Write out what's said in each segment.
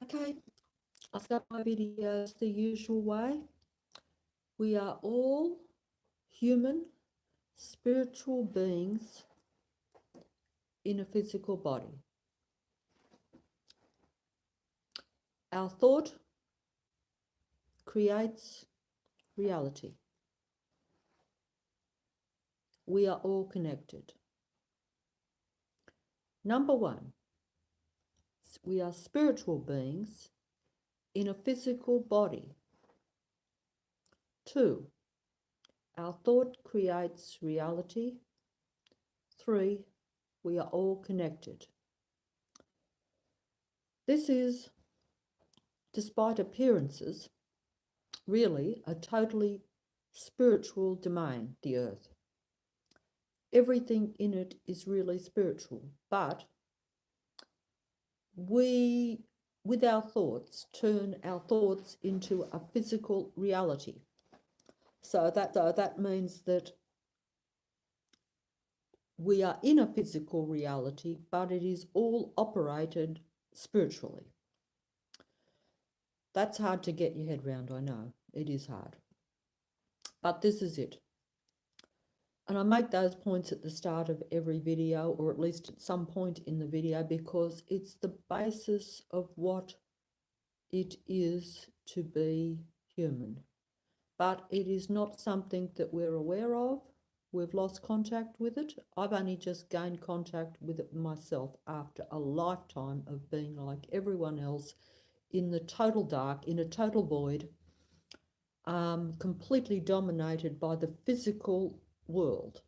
Okay, I start my videos the usual way. We are all human, spiritual beings in a physical body. Our thought creates reality. We are all connected. Number one, we are spiritual beings in a physical body. 2, our thought creates reality. 3, we are all connected. This is, despite appearances, really a totally spiritual domain, the earth. Everything in it is really spiritual, but we, with our thoughts, turn our thoughts into a physical reality. So that means that we are in a physical reality, but it is all operated spiritually. That's hard to get your head around, I know. It is hard. But this is it. And I make those points at the start of every video, or at least at some point in the video, because it's the basis of what it is to be human. But it is not something that we're aware of. We've lost contact with it. I've only just gained contact with it myself after a lifetime of being like everyone else in the total dark, in a total void, completely dominated by the physical world.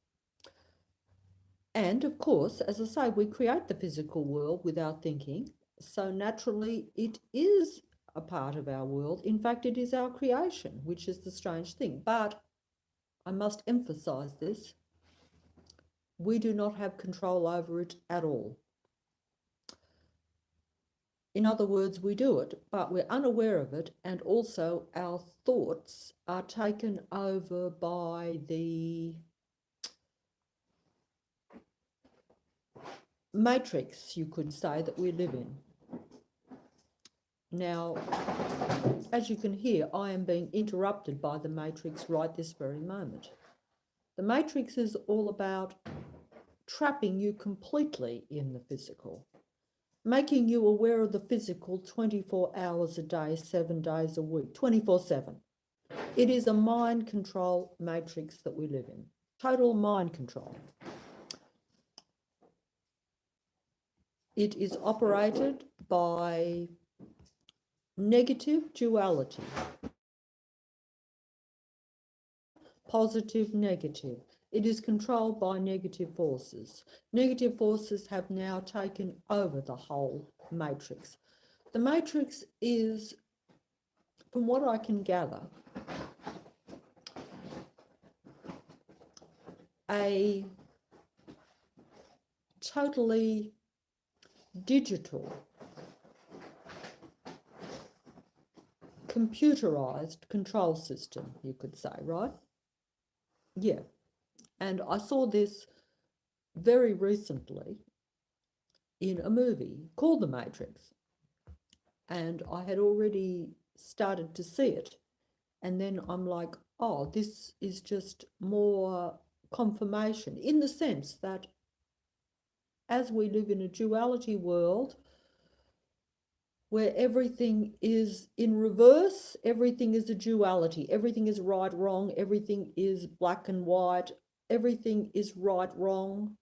And of course, as I say, we create the physical world with our thinking. So naturally, it is a part of our world. In fact, it is our creation, which is the strange thing. But I must emphasize this. We do not have control over it at all. In other words, we do it, but we're unaware of it, and also our thoughts are taken over by the matrix, you could say, that we live in. Now, as you can hear, I am being interrupted by the matrix right this very moment. The matrix is all about trapping you completely in the physical, making you aware of the physical 24 hours a day, 7 days a week, 24/7. It is a mind control matrix that we live in, total mind control. It is operated by negative duality, positive, negative. It is controlled by negative forces. Negative forces have now taken over the whole matrix. The matrix is, from what I can gather, a totally digital, computerized control system, you could say, right? Yeah. And I saw this very recently in a movie called The Matrix. And I had already started to see it. And then I'm like, oh, this is just more confirmation, in the sense that as we live in a duality world where everything is in reverse, everything is a duality, everything is right, wrong, everything is black and white, everything is right, wrong,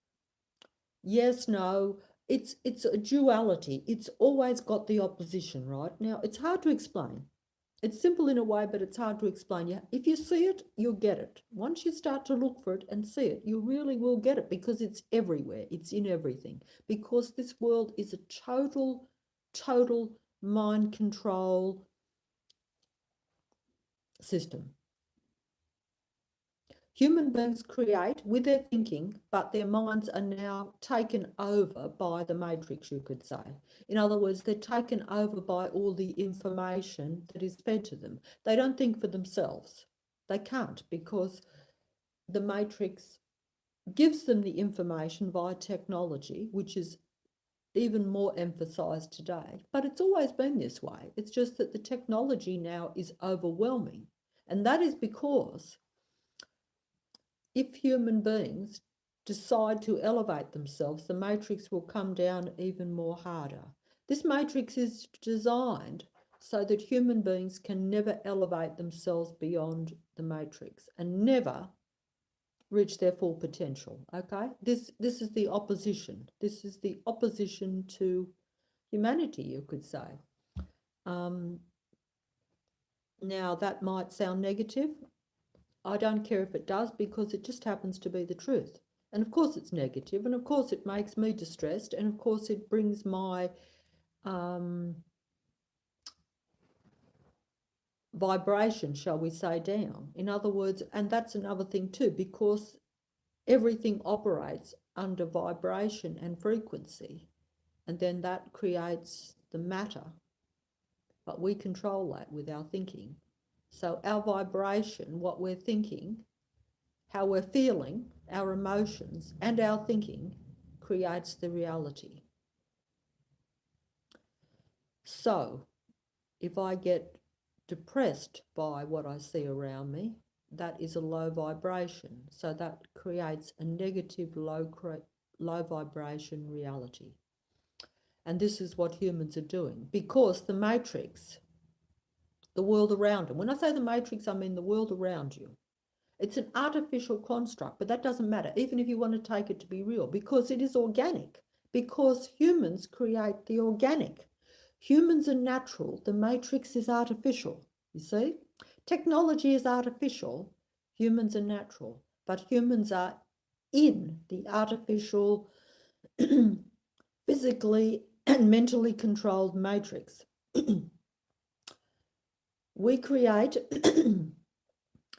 yes, no, it's a duality. It's always got the opposition, right? Now, it's hard to explain. It's simple in a way, but it's hard to explain. Yeah, if you see it, you'll get it. Once you start to look for it and see it, you really will get it, because it's everywhere. It's in everything. Because this world is a total mind control system. Human beings create with their thinking, but their minds are now taken over by the matrix, you could say. In other words, they're taken over by all the information that is fed to them. They don't think for themselves. They can't, because the matrix gives them the information via technology, which is even more emphasized today. But it's always been this way. It's just that the technology now is overwhelming. And that is because if human beings decide to elevate themselves, the matrix will come down even more harder. This matrix is designed so that human beings can never elevate themselves beyond the matrix and never reach their full potential. Okay, this is the opposition. This is the opposition to humanity, you could say. Now that might sound negative. I don't care if it does, because it just happens to be the truth. And of course it's negative, and of course it makes me distressed, and of course it brings my vibration, shall we say, down. In other words, and that's another thing too, because everything operates under vibration and frequency, and then that creates the matter. But we control that with our thinking. So our vibration, what we're thinking, how we're feeling, our emotions, and our thinking creates the reality. So if I get depressed by what I see around me, that is a low vibration. So that creates a negative, low vibration reality. And this is what humans are doing, because the matrix, the world around them, when I say the matrix, I mean the world around you. It's an artificial construct, but that doesn't matter, even if you want to take it to be real, because it is organic, because humans create the organic. Humans are natural, the matrix is artificial, you see? Technology is artificial, humans are natural, but humans are in the artificial, physically and mentally controlled matrix. We create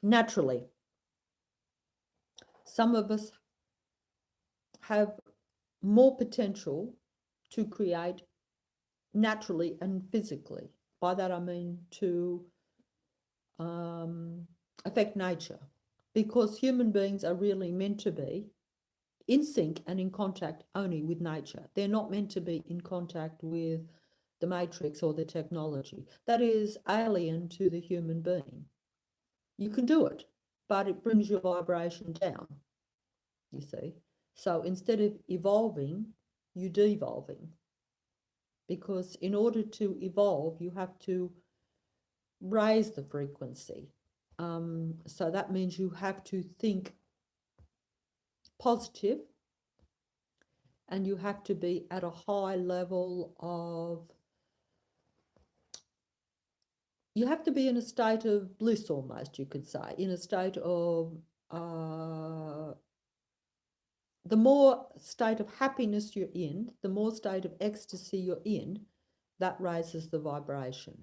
naturally. Some of us have more potential to create naturally and physically. By that I mean to affect nature, because human beings are really meant to be in sync and in contact only with nature. They're not meant to be in contact with the matrix or the technology. That is alien to the human being. You can do it, but it brings your vibration down, you see. So instead of evolving, you're devolving, because in order to evolve, you have to raise the frequency. So that means you have to think positive, and you have to be at a high level of, you have to be in a state of bliss almost, you could say, in a state of, the more state of happiness you're in, the more state of ecstasy you're in, that raises the vibration.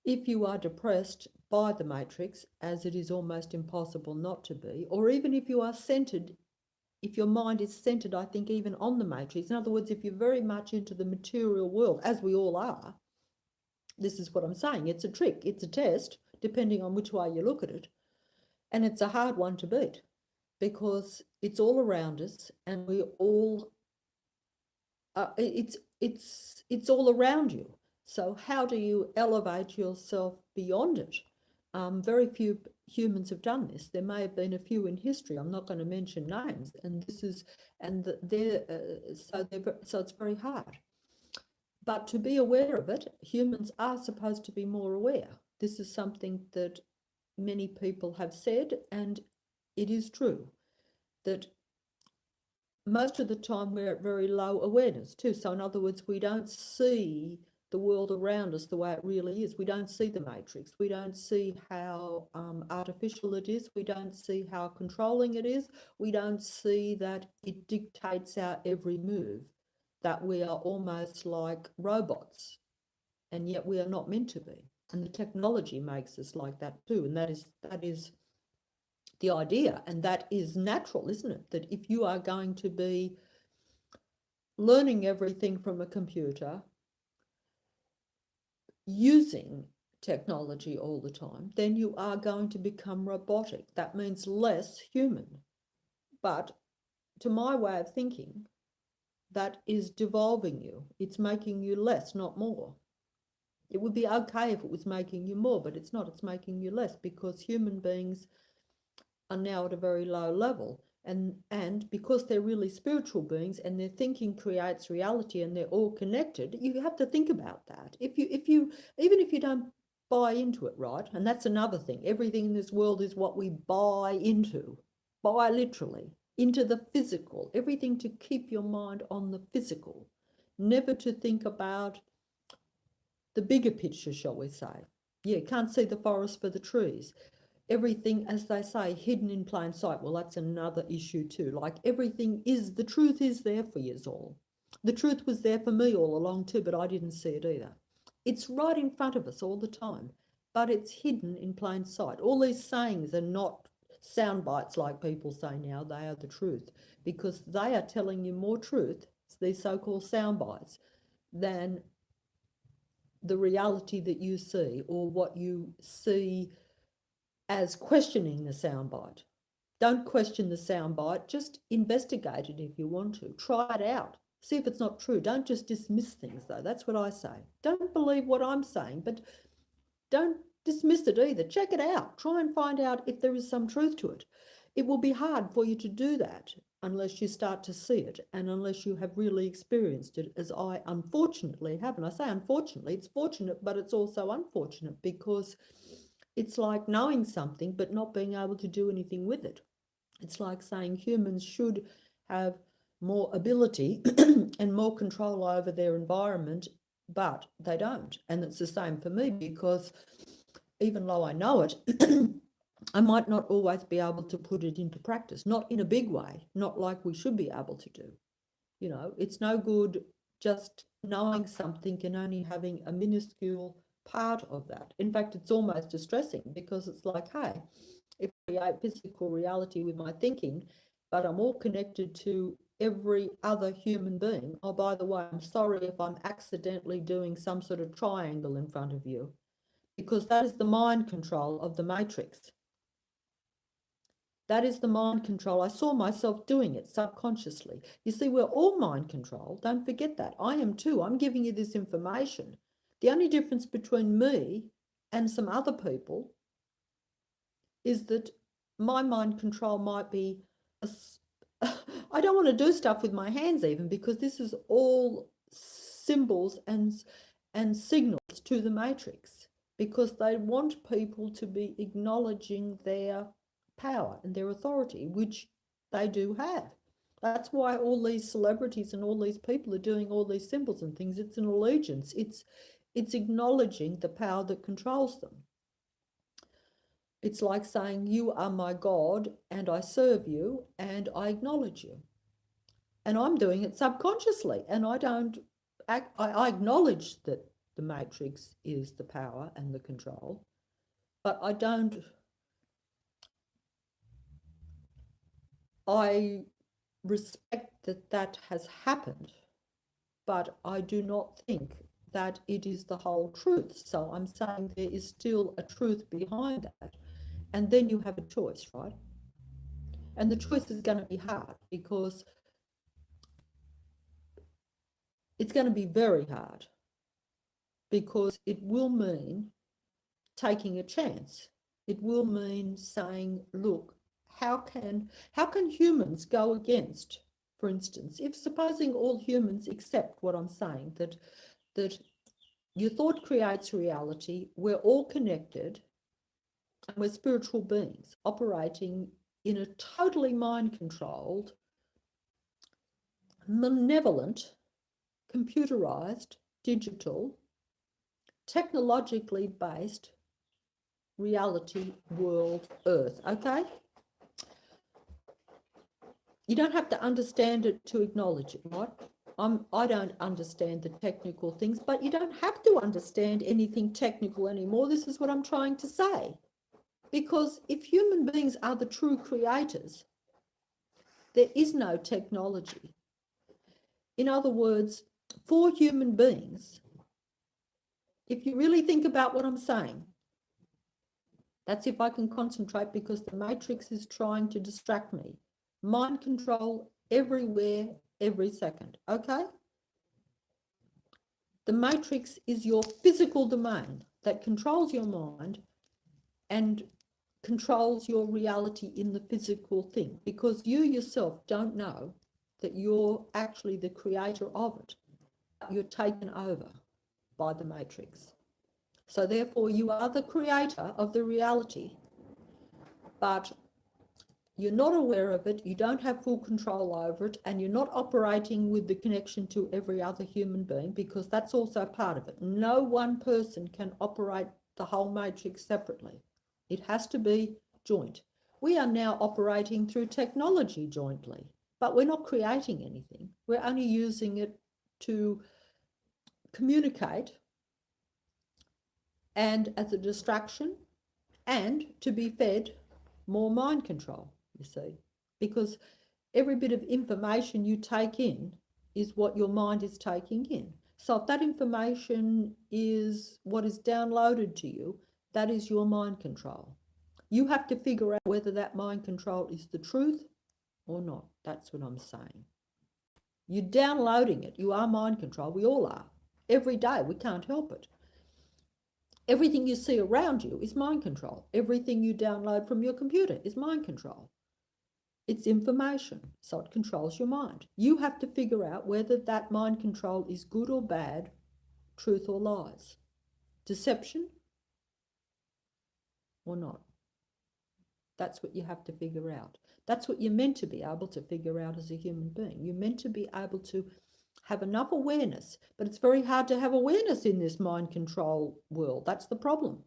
If you are depressed by the matrix, as it is almost impossible not to be, or even if you are centered, if your mind is centered, I think, even on the matrix, in other words, if you're very much into the material world, as we all are, this is what I'm saying, it's a trick, it's a test, depending on which way you look at it, and it's a hard one to beat, because it's all around us, and we all, it's all around you. So how do you elevate yourself beyond it? Very few humans have done this. There may have been a few in history. I'm not going to mention names, and this is, and so it's very hard. But to be aware of it, humans are supposed to be more aware. This is something that many people have said, and it is true that most of the time we're at very low awareness too. So in other words, we don't see the world around us the way it really is. We don't see the matrix. We don't see how artificial it is. We don't see how controlling it is. We don't see that it dictates our every move, that we are almost like robots, and yet we are not meant to be. And the technology makes us like that too. And that is the idea, and that is natural, isn't it? That if you are going to be learning everything from a computer, using technology all the time, then you are going to become robotic. That means less human. But to my way of thinking, that is devolving you. It's making you less, not more. It would be okay if it was making you more, but it's not. It's making you less because human beings are now at a very low level. And because they're really spiritual beings and their thinking creates reality and they're all connected, you have to think about that. Even if you don't buy into it, right? And that's another thing. Everything in this world is what we buy into, buy literally, into the physical. Everything to keep your mind on the physical, never to think about the bigger picture, shall we say. Yeah, can't see the forest for the trees. Everything, as they say, hidden in plain sight. Well, that's another issue too. Like everything is, the truth is there for you all. The truth was there for me all along too, but I didn't see it either. It's right in front of us all the time, but it's hidden in plain sight. All these sayings are not sound bites like people say now, they are the truth, because they are telling you more truth, these so-called sound bites, than the reality that you see or what you see as questioning the soundbite. Don't question the soundbite, just investigate it if you want to. Try it out. See if it's not true. Don't just dismiss things, though. That's what I say. Don't believe what I'm saying, but don't dismiss it either. Check it out. Try and find out if there is some truth to it. It will be hard for you to do that unless you start to see it and unless you have really experienced it, as I unfortunately have. And I say unfortunately, it's fortunate, but it's also unfortunate because it's like knowing something but not being able to do anything with it. It's like saying humans should have more ability and more control over their environment, but they don't. And it's the same for me because even though I know it, I might not always be able to put it into practice, not in a big way, not like we should be able to do. You know, it's no good just knowing something and only having a minuscule part of that. In fact, it's almost distressing because it's like, hey, if I create physical reality with my thinking, but I'm all connected to every other human being. Oh, by the way, I'm sorry if I'm accidentally doing some sort of triangle in front of you, because that is the mind control of the matrix. That is the mind control. I saw myself doing it subconsciously. You see, we're all mind control. Don't forget that. I am too. I'm giving you this information. The only difference between me and some other people is that my mind control might be, I don't want to do stuff with my hands even, because this is all symbols and signals to the matrix, because they want people to be acknowledging their power and their authority, which they do have. That's why all these celebrities and all these people are doing all these symbols and things. It's an allegiance. It's acknowledging the power that controls them. It's like saying, you are my God and I serve you and I acknowledge you. And I'm doing it subconsciously, and I don't act, I acknowledge that the matrix is the power and the control, but I respect that that has happened, but I do not think that it is the whole truth. So I'm saying there is still a truth behind that. And then you have a choice, right? And the choice is going to be hard because it's going to be very hard, because it will mean taking a chance. It will mean saying, look, how can humans go against, for instance, if supposing all humans accept what I'm saying, that your thought creates reality, we're all connected, and we're spiritual beings operating in a totally mind-controlled, malevolent, computerized, digital, technologically based reality world Earth, okay? You don't have to understand it to acknowledge it, right? I don't understand the technical things, but you don't have to understand anything technical anymore. This is what I'm trying to say. Because if human beings are the true creators, there is no technology. In other words, for human beings, if you really think about what I'm saying, that's if I can concentrate, because the matrix is trying to distract me. Mind control everywhere, every second, okay? The matrix is your physical domain that controls your mind and controls your reality in the physical thing, because you yourself don't know that you're actually the creator of it. You're taken over by the matrix. So therefore you are the creator of the reality, but you're not aware of it, you don't have full control over it, and you're not operating with the connection to every other human being, because that's also part of it. No one person can operate the whole matrix separately. It has to be joint. We are now operating through technology jointly, but we're not creating anything. We're only using it to communicate and as a distraction and to be fed more mind control, you see, because every bit of information you take in is what your mind is taking in. So if that information is what is downloaded to you, that is your mind control. You have to figure out whether that mind control is the truth or not. That's what I'm saying. You're downloading it. You are mind control. We all are. Every day. We can't help it. Everything you see around you is mind control. Everything you download from your computer is mind control. It's information, so it controls your mind. You have to figure out whether that mind control is good or bad, truth or lies, deception or not. That's what you have to figure out. That's what you're meant to be able to figure out as a human being. You're meant to be able to have enough awareness, but it's very hard to have awareness in this mind control world. That's the problem.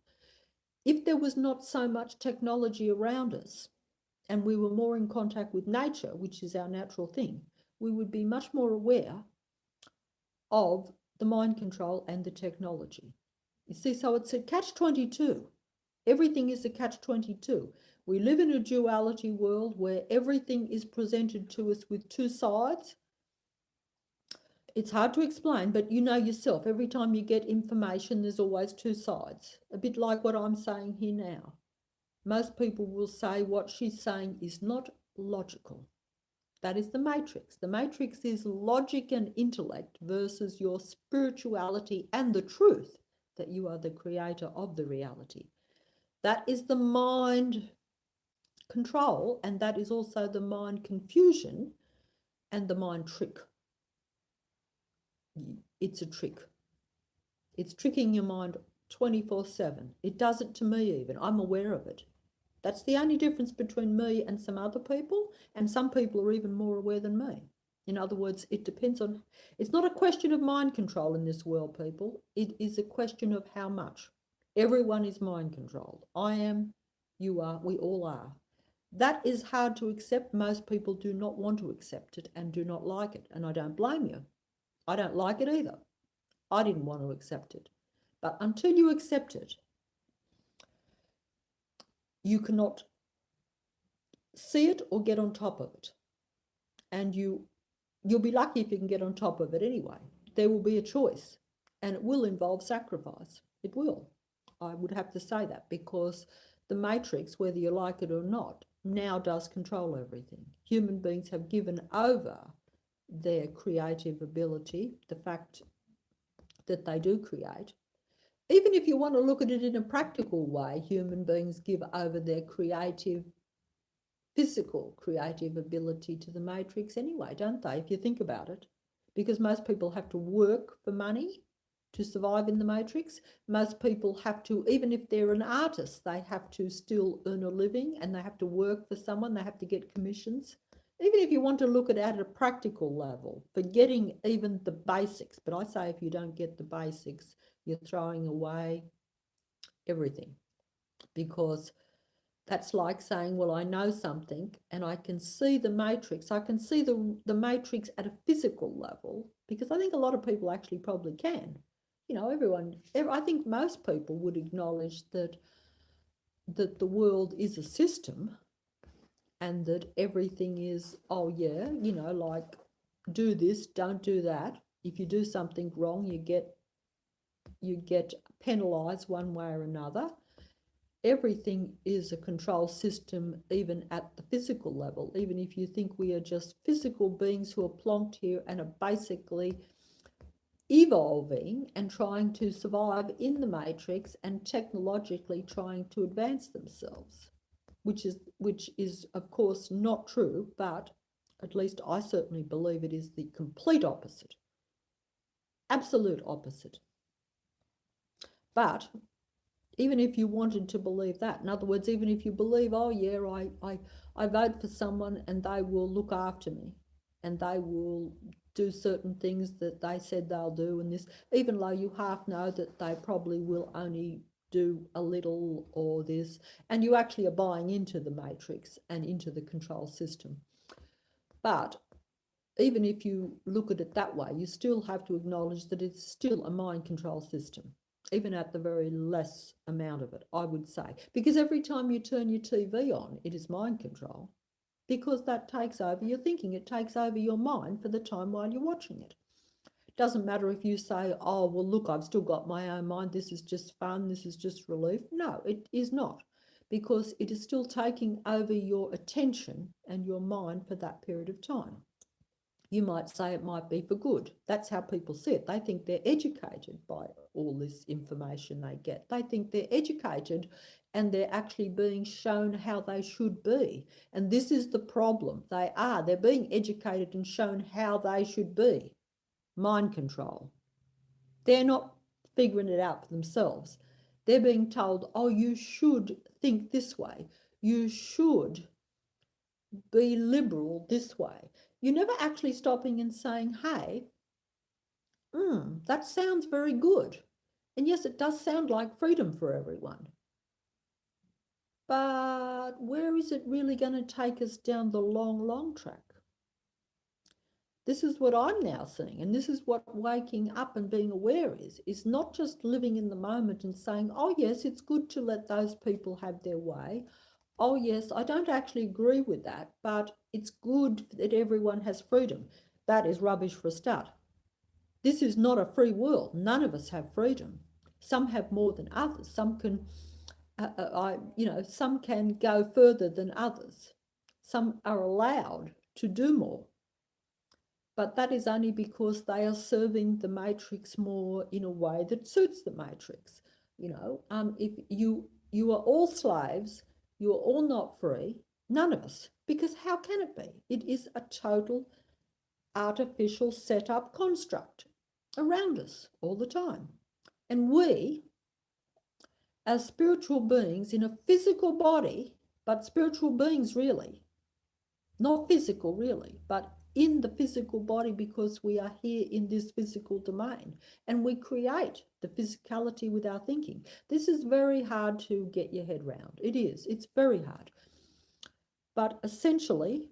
If there was not so much technology around us and we were more in contact with nature, which is our natural thing, we would be much more aware of the mind control and the technology. You see, so it's a catch-22. Everything is a catch-22. We live in a duality world where everything is presented to us with two sides. It's hard to explain, but you know yourself, every time you get information, there's always two sides. A bit like what I'm saying here now. Most people will say what she's saying is not logical. That is the matrix. The matrix is logic and intellect versus your spirituality and the truth that you are the creator of the reality. That is the mind control, and that is also the mind confusion and the mind trick. It's a trick. It's tricking your mind 24/7. It does it to me even. I'm aware of it. That's the only difference between me and some other people, and some people are even more aware than me. In other words, it depends on, it's not a question of mind control in this world, people. It is a question of how much. Everyone is mind controlled. I am, you are, we all are. That is hard to accept. Most people do not want to accept it and do not like it, and I don't blame you. I don't like it either. I didn't want to accept it. But until you accept it, you cannot see it or get on top of it. And you'll be lucky if you can get on top of it anyway. There will be a choice, and it will involve sacrifice. It will. I would have to say that, because the matrix, whether you like it or not, now does control everything. Human beings have given over their creative ability, the fact that they do create. Even if you want to look at it in a practical way, human beings give over their physical creative ability to the matrix anyway, don't they, if you think about it? Because most people have to work for money to survive in the matrix. Most people have to, even if they're an artist, they have to still earn a living, and they have to work for someone, they have to get commissions. Even if you want to look at it at a practical level, forgetting even the basics, but I say if you don't get the basics, you're throwing away everything, because that's like saying, well, I know something and I can see the matrix. I can see the matrix at a physical level, because I think a lot of people actually probably can. You know, I think most people would acknowledge that the world is a system, and that everything is, oh yeah, you know, like do this, don't do that. If you do something wrong, you get penalized one way or another. Everything is a control system, even at the physical level. Even if you think we are just physical beings who are plonked here and are basically evolving and trying to survive in the matrix and technologically trying to advance themselves, which is of course not true, but at least I certainly believe it is the complete opposite, absolute opposite. But even if you wanted to believe that, in other words, even if you believe, oh yeah, I vote for someone and they will look after me and they will do certain things that they said they'll do, and this, even though you half know that they probably will only do a little or this, and you actually are buying into the matrix and into the control system. But even if you look at it that way, you still have to acknowledge that it's still a mind control system, even at the very less amount of it, I would say. Because every time you turn your TV on, it is mind control, because that takes over your thinking. It takes over your mind for the time while you're watching it. It doesn't matter if you say, oh, well, look, I've still got my own mind. This is just fun. This is just relief. No, it is not, because it is still taking over your attention and your mind for that period of time. You might say it might be for good. That's how people see it. They think they're educated by all this information they get. They think they're educated and they're actually being shown how they should be. And this is the problem. They're being educated and shown how they should be. Mind control. They're not figuring it out for themselves. They're being told, oh, you should think this way. You should be liberal this way. You're never actually stopping and saying, hey, that sounds very good. And yes, it does sound like freedom for everyone. But where is it really going to take us down the long, long track? This is what I'm now seeing, and this is what waking up and being aware is not just living in the moment and saying, oh yes, it's good to let those people have their way. Oh yes, I don't actually agree with that, but it's good that everyone has freedom. That is rubbish for a start. This is not a free world. None of us have freedom. Some have more than others. Some can, some can go further than others. Some are allowed to do more. But that is only because they are serving the matrix more in a way that suits the matrix. If you are all slaves, you are all not free, none of us, because how can it be? It is a total artificial set-up construct around us all the time. And we, as spiritual beings in a physical body, but spiritual beings really, not physical really, but in the physical body, because we are here in this physical domain and we create the physicality with our thinking. This is very hard to get your head around. It is. It's very hard. But essentially,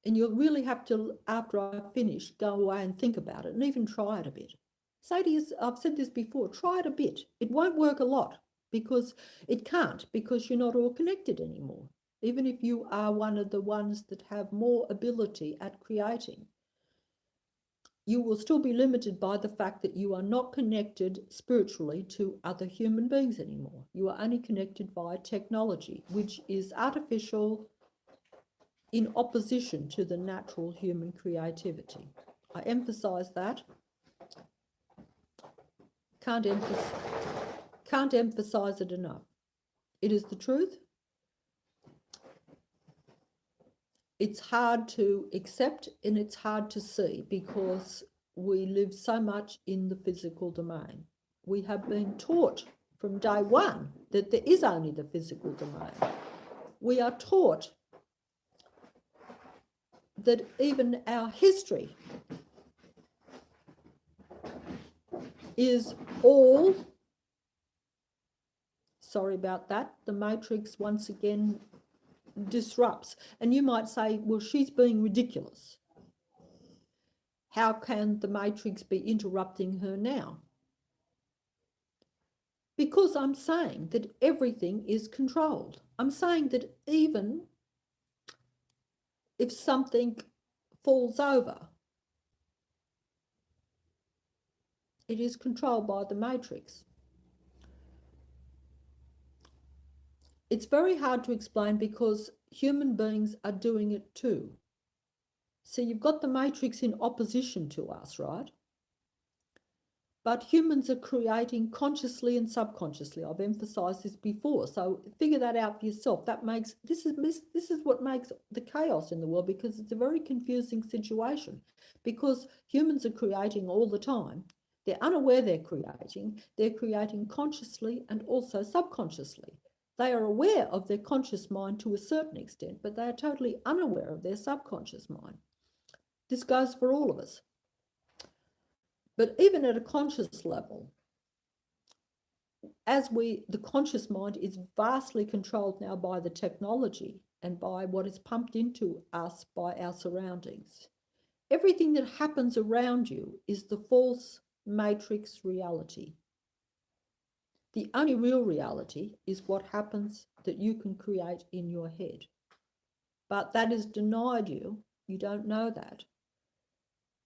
and you'll really have to, after I finish, go away and think about it and even try it a bit. Say to yourself, I've said this before, try it a bit. It won't work a lot, because it can't, because you're not all connected anymore. Even if you are one of the ones that have more ability at creating, you will still be limited by the fact that you are not connected spiritually to other human beings anymore. You are only connected by technology, which is artificial, in opposition to the natural human creativity. I emphasize that. Can't emphasize it enough. It is the truth. It's hard to accept and it's hard to see, because we live so much in the physical domain. We have been taught from day one that there is only the physical domain. We are taught that even our history is all, sorry about that, the matrix once again disrupts. And you might say, well, she's being ridiculous. How can the matrix be interrupting her now? Because I'm saying that everything is controlled. I'm saying that even if something falls over, it is controlled by the matrix. It's very hard to explain because human beings are doing it too. So you've got the matrix in opposition to us, right? But humans are creating consciously and subconsciously. I've emphasized this before. So figure that out for yourself. This is what makes the chaos in the world, because it's a very confusing situation, because humans are creating all the time. They're unaware they're creating consciously and also subconsciously. They are aware of their conscious mind to a certain extent, but they are totally unaware of their subconscious mind. This goes for all of us. But even at a conscious level, the conscious mind is vastly controlled now by the technology and by what is pumped into us by our surroundings. Everything that happens around you is the false matrix reality. The only real reality is what happens that you can create in your head. But that is denied you. You don't know that.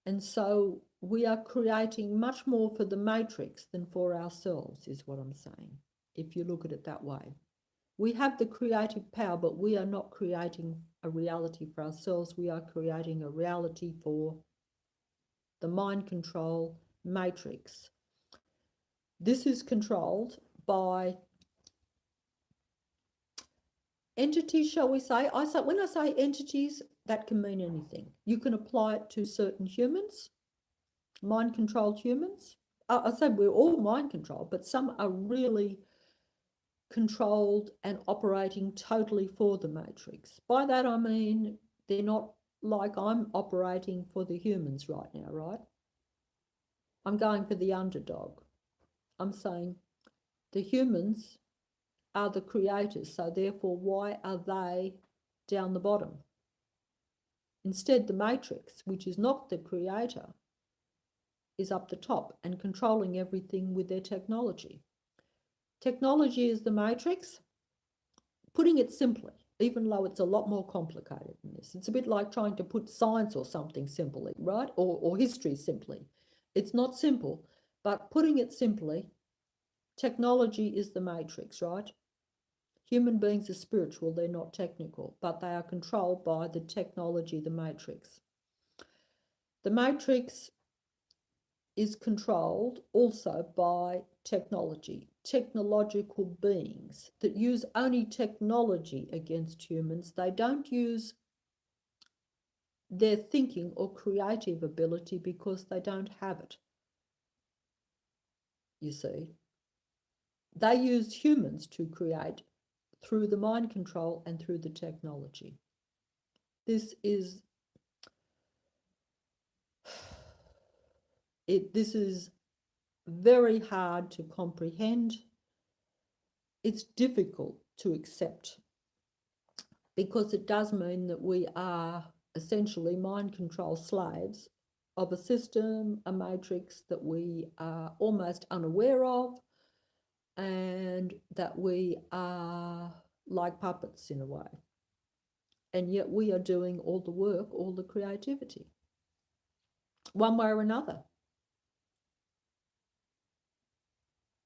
And so we are creating much more for the matrix than for ourselves, is what I'm saying, if you look at it that way. We have the creative power, but we are not creating a reality for ourselves. We are creating a reality for the mind control matrix. This is controlled by entities, shall we say. When I say entities, that can mean anything. You can apply it to certain humans, mind-controlled humans. I say we're all mind-controlled, but some are really controlled and operating totally for the matrix. By that I mean they're not like I'm operating for the humans right now, right? I'm going for the underdog. I'm saying the humans are the creators, so therefore why are they down the bottom? Instead, the matrix, which is not the creator, is up the top and controlling everything with their technology. Technology is the matrix. Putting it simply, even though it's a lot more complicated than this. It's a bit like trying to put science or something simply, right? Or history simply. It's not simple, but putting it simply, technology is the matrix, right? Human beings are spiritual, they're not technical, but they are controlled by the technology, the matrix. The matrix is controlled also by technology, technological beings that use only technology against humans. They don't use their thinking or creative ability because they don't have it. You see, they use humans to create through the mind control and through the technology. This is very hard to comprehend. It's difficult to accept because it does mean that we are essentially mind control slaves of a system, a matrix that we are almost unaware of, and that we are like puppets in a way. And yet we are doing all the work, all the creativity, one way or another.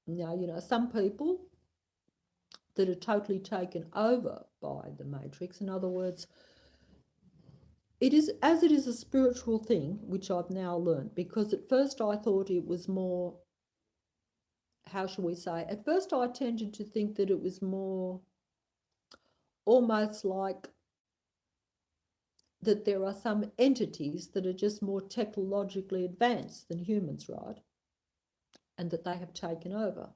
Now, some people that are totally taken over by the matrix, in other words, it is a spiritual thing, which I've now learned, because at first I thought it was more, how shall we say, at first I tended to think that it was more almost like that there are some entities that are just more technologically advanced than humans, right? And that they have taken over.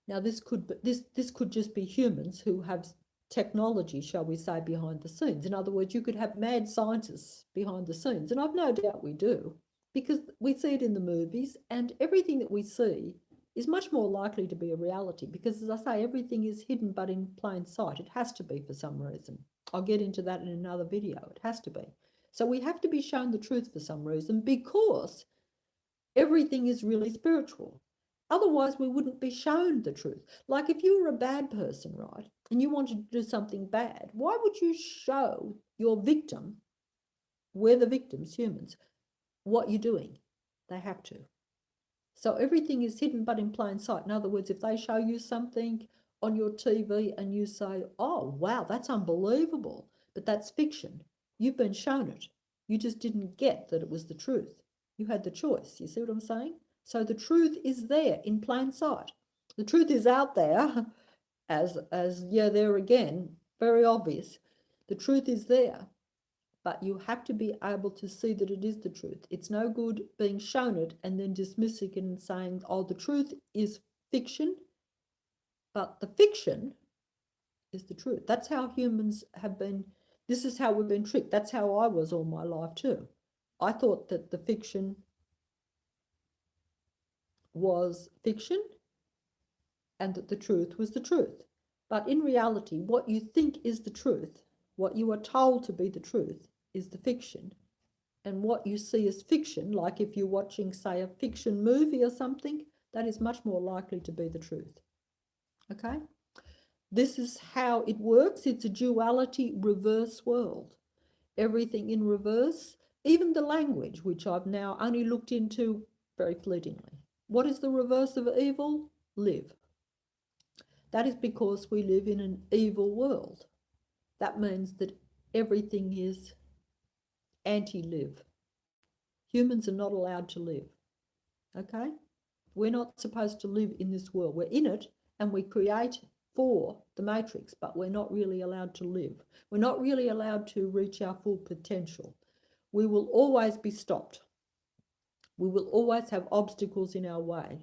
Now, this could just be humans who have technology, shall we say, behind the scenes. In other words, you could have mad scientists behind the scenes, and I've no doubt we do, because we see it in the movies, and everything that we see is much more likely to be a reality, because, as I say, everything is hidden but in plain sight. It has to be for some reason. I'll get into that in another video. It has to be. So we have to be shown the truth for some reason, because everything is really spiritual. Otherwise, we wouldn't be shown the truth. Like if you were a bad person, right, and you wanted to do something bad, why would you show your victim, we're the victims, humans, what you're doing? They have to. So everything is hidden but in plain sight. In other words, if they show you something on your TV and you say, oh, wow, that's unbelievable, but that's fiction. You've been shown it. You just didn't get that it was the truth. You had the choice. You see what I'm saying? So the truth is there in plain sight. The truth is out there, yeah, there again, very obvious. The truth is there, but you have to be able to see that it is the truth. It's no good being shown it and then dismissing it and saying, oh, the truth is fiction, but the fiction is the truth. That's how humans have been, this is how we've been tricked. That's how I was all my life too. I thought that the fiction was fiction and that the truth was the truth. But in reality, what you think is the truth, what you are told to be the truth, is the fiction. And what you see as fiction, like if you're watching, say, a fiction movie or something, that is much more likely to be the truth. Okay? This is how it works. It's a duality reverse world. Everything in reverse, even the language, which I've now only looked into very fleetingly. What is the reverse of evil? Live. That is because we live in an evil world. That means that everything is anti-live. Humans are not allowed to live. Okay? We're not supposed to live in this world. We're in it and we create for the matrix, but we're not really allowed to live. We're not really allowed to reach our full potential. We will always be stopped. We will always have obstacles in our way.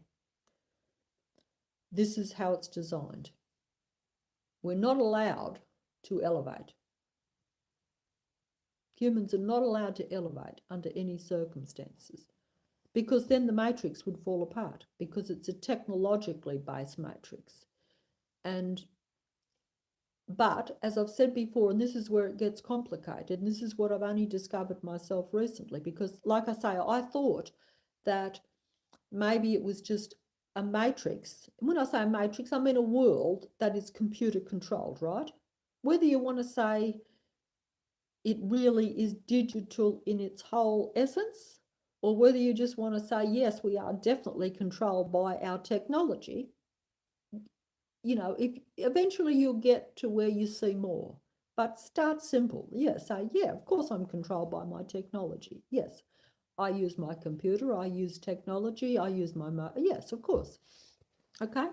This is how it's designed. We're not allowed to elevate. Humans are not allowed to elevate under any circumstances, because then the matrix would fall apart, because it's a technologically based matrix. But as I've said before, and this is where it gets complicated, and this is what I've only discovered myself recently, because like I say, I thought that maybe it was just a matrix. When I say a matrix, I mean a world that is computer controlled, right? Whether you want to say it really is digital in its whole essence, or whether you just want to say, yes, we are definitely controlled by our technology, you know, if eventually you'll get to where you see more. But start simple. Yeah, say, yeah, of course I'm controlled by my technology. Yes, I use my computer, I use technology, I use my, yes, of course. Okay?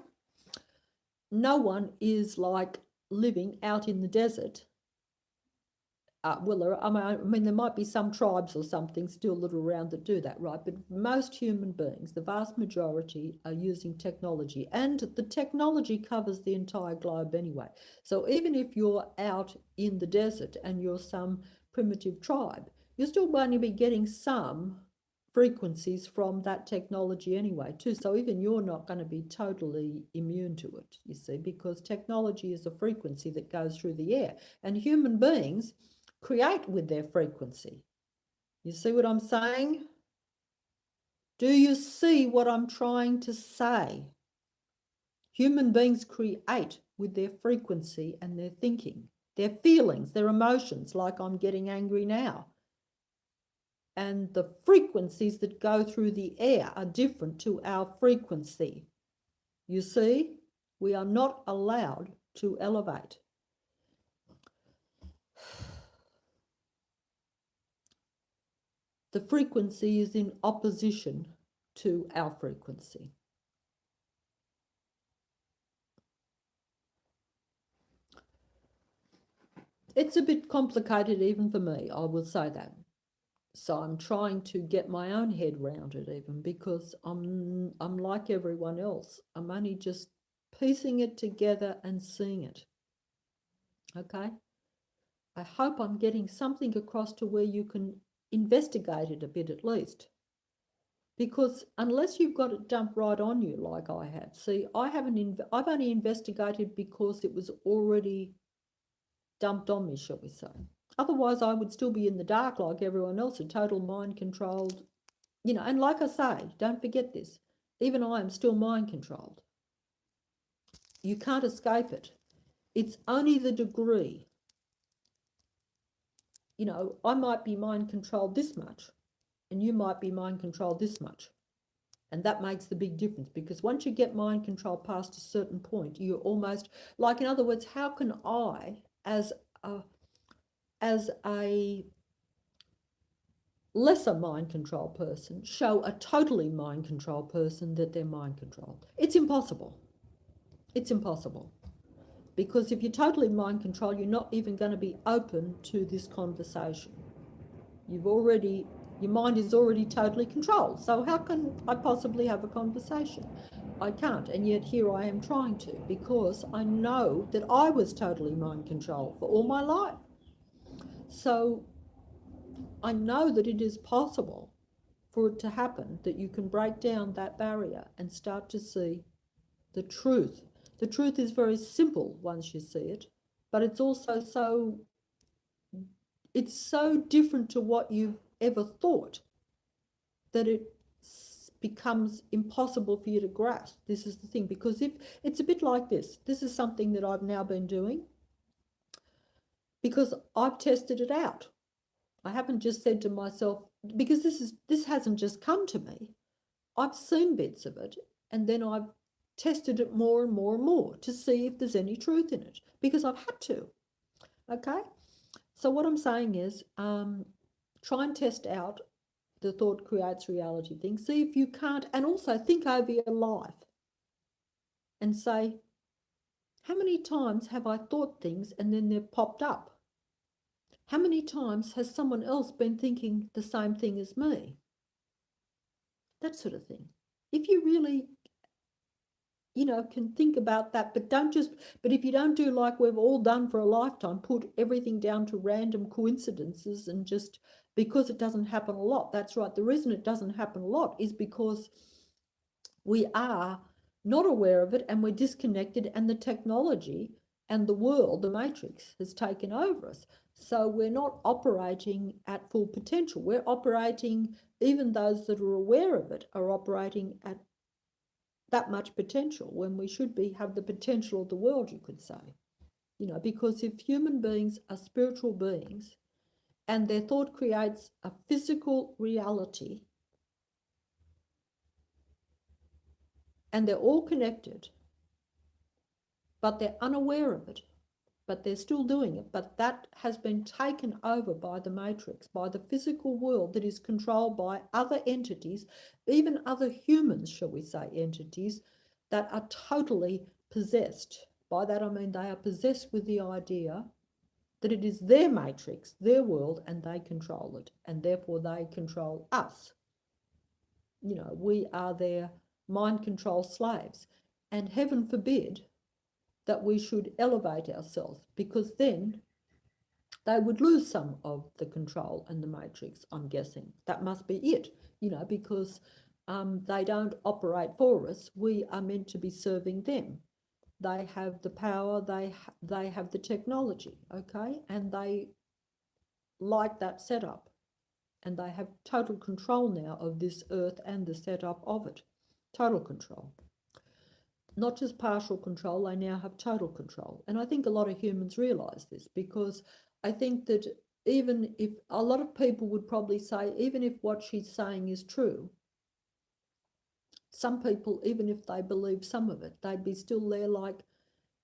No one is like living out in the desert. Well, I mean, there might be some tribes or something still that are around that do that, right? But most human beings, the vast majority, are using technology, and the technology covers the entire globe anyway. So even if you're out in the desert and you're some primitive tribe, you're still going to be getting some frequencies from that technology anyway too. So even you're not going to be totally immune to it, you see, because technology is a frequency that goes through the air, and human beings create with their frequency. You see what I'm saying? Do you see what I'm trying to say? Human beings create with their frequency and their thinking, their feelings, their emotions, like I'm getting angry now. And the frequencies that go through the air are different to our frequency. You see, we are not allowed to elevate. The frequency is in opposition to our frequency. It's a bit complicated even for me, I will say that. So I'm trying to get my own head round it even, because I'm like everyone else. I'm only just piecing it together and seeing it. Okay? I hope I'm getting something across to where you can investigate it a bit at least. Because unless you've got it dumped right on you like I have, see, I've only investigated because it was already dumped on me, shall we say. Otherwise, I would still be in the dark like everyone else, a total mind controlled, you know, and like I say, don't forget this, even I am still mind controlled. You can't escape it. It's only the degree. You know, I might be mind controlled this much, and you might be mind controlled this much. And that makes the big difference, because once you get mind control past a certain point, you're almost like, in other words, how can I, as a lesser mind control person, show a totally mind control person that they're mind controlled? It's impossible. It's impossible. Because if you're totally mind controlled, you're not even going to be open to this conversation. Your mind is already totally controlled. So how can I possibly have a conversation? I can't. And yet here I am trying to, because I know that I was totally mind controlled for all my life. So I know that it is possible for it to happen, that you can break down that barrier and start to see the truth. The truth is very simple once you see it, but it's also it's so different to what you've ever thought that it becomes impossible for you to grasp. This is the thing, because if it's a bit like this is something that I've now been doing because I've tested it out. I haven't just said to myself, because this hasn't just come to me. I've seen bits of it, and then I've tested it more and more and more to see if there's any truth in it, because I've had to. Okay? So what I'm saying is, try and test out the thought creates reality thing. See if you can't, and also think over your life and say, how many times have I thought things and then they've popped up? How many times has someone else been thinking the same thing as me? That sort of thing. If you really, can think about that, but if you don't do like we've all done for a lifetime, put everything down to random coincidences and just because it doesn't happen a lot. That's right. The reason it doesn't happen a lot is because we are not aware of it and we're disconnected, and the technology and the world, the matrix, has taken over us. So we're not operating at full potential. We're operating, even those that are aware of it are operating at that much potential when we should have the potential of the world, you could say. Because if human beings are spiritual beings and their thought creates a physical reality, and they're all connected, but they're unaware of it, but they're still doing it. But that has been taken over by the matrix, by the physical world that is controlled by other entities, even other humans, shall we say, entities that are totally possessed. By that I mean they are possessed with the idea that it is their matrix, their world, and they control it, and therefore they control us. We are their mind control slaves. And heaven forbid that we should elevate ourselves, because then they would lose some of the control and the matrix, I'm guessing. That must be it, because they don't operate for us. We are meant to be serving them. They have the power, they have the technology, okay? And they like that setup. And they have total control now of this earth and the setup of it. Total control. Not just partial control, they now have total control. And I think a lot of humans realise this, because I think that even if a lot of people would probably say, even if what she's saying is true, some people, even if they believe some of it, they'd be still there like,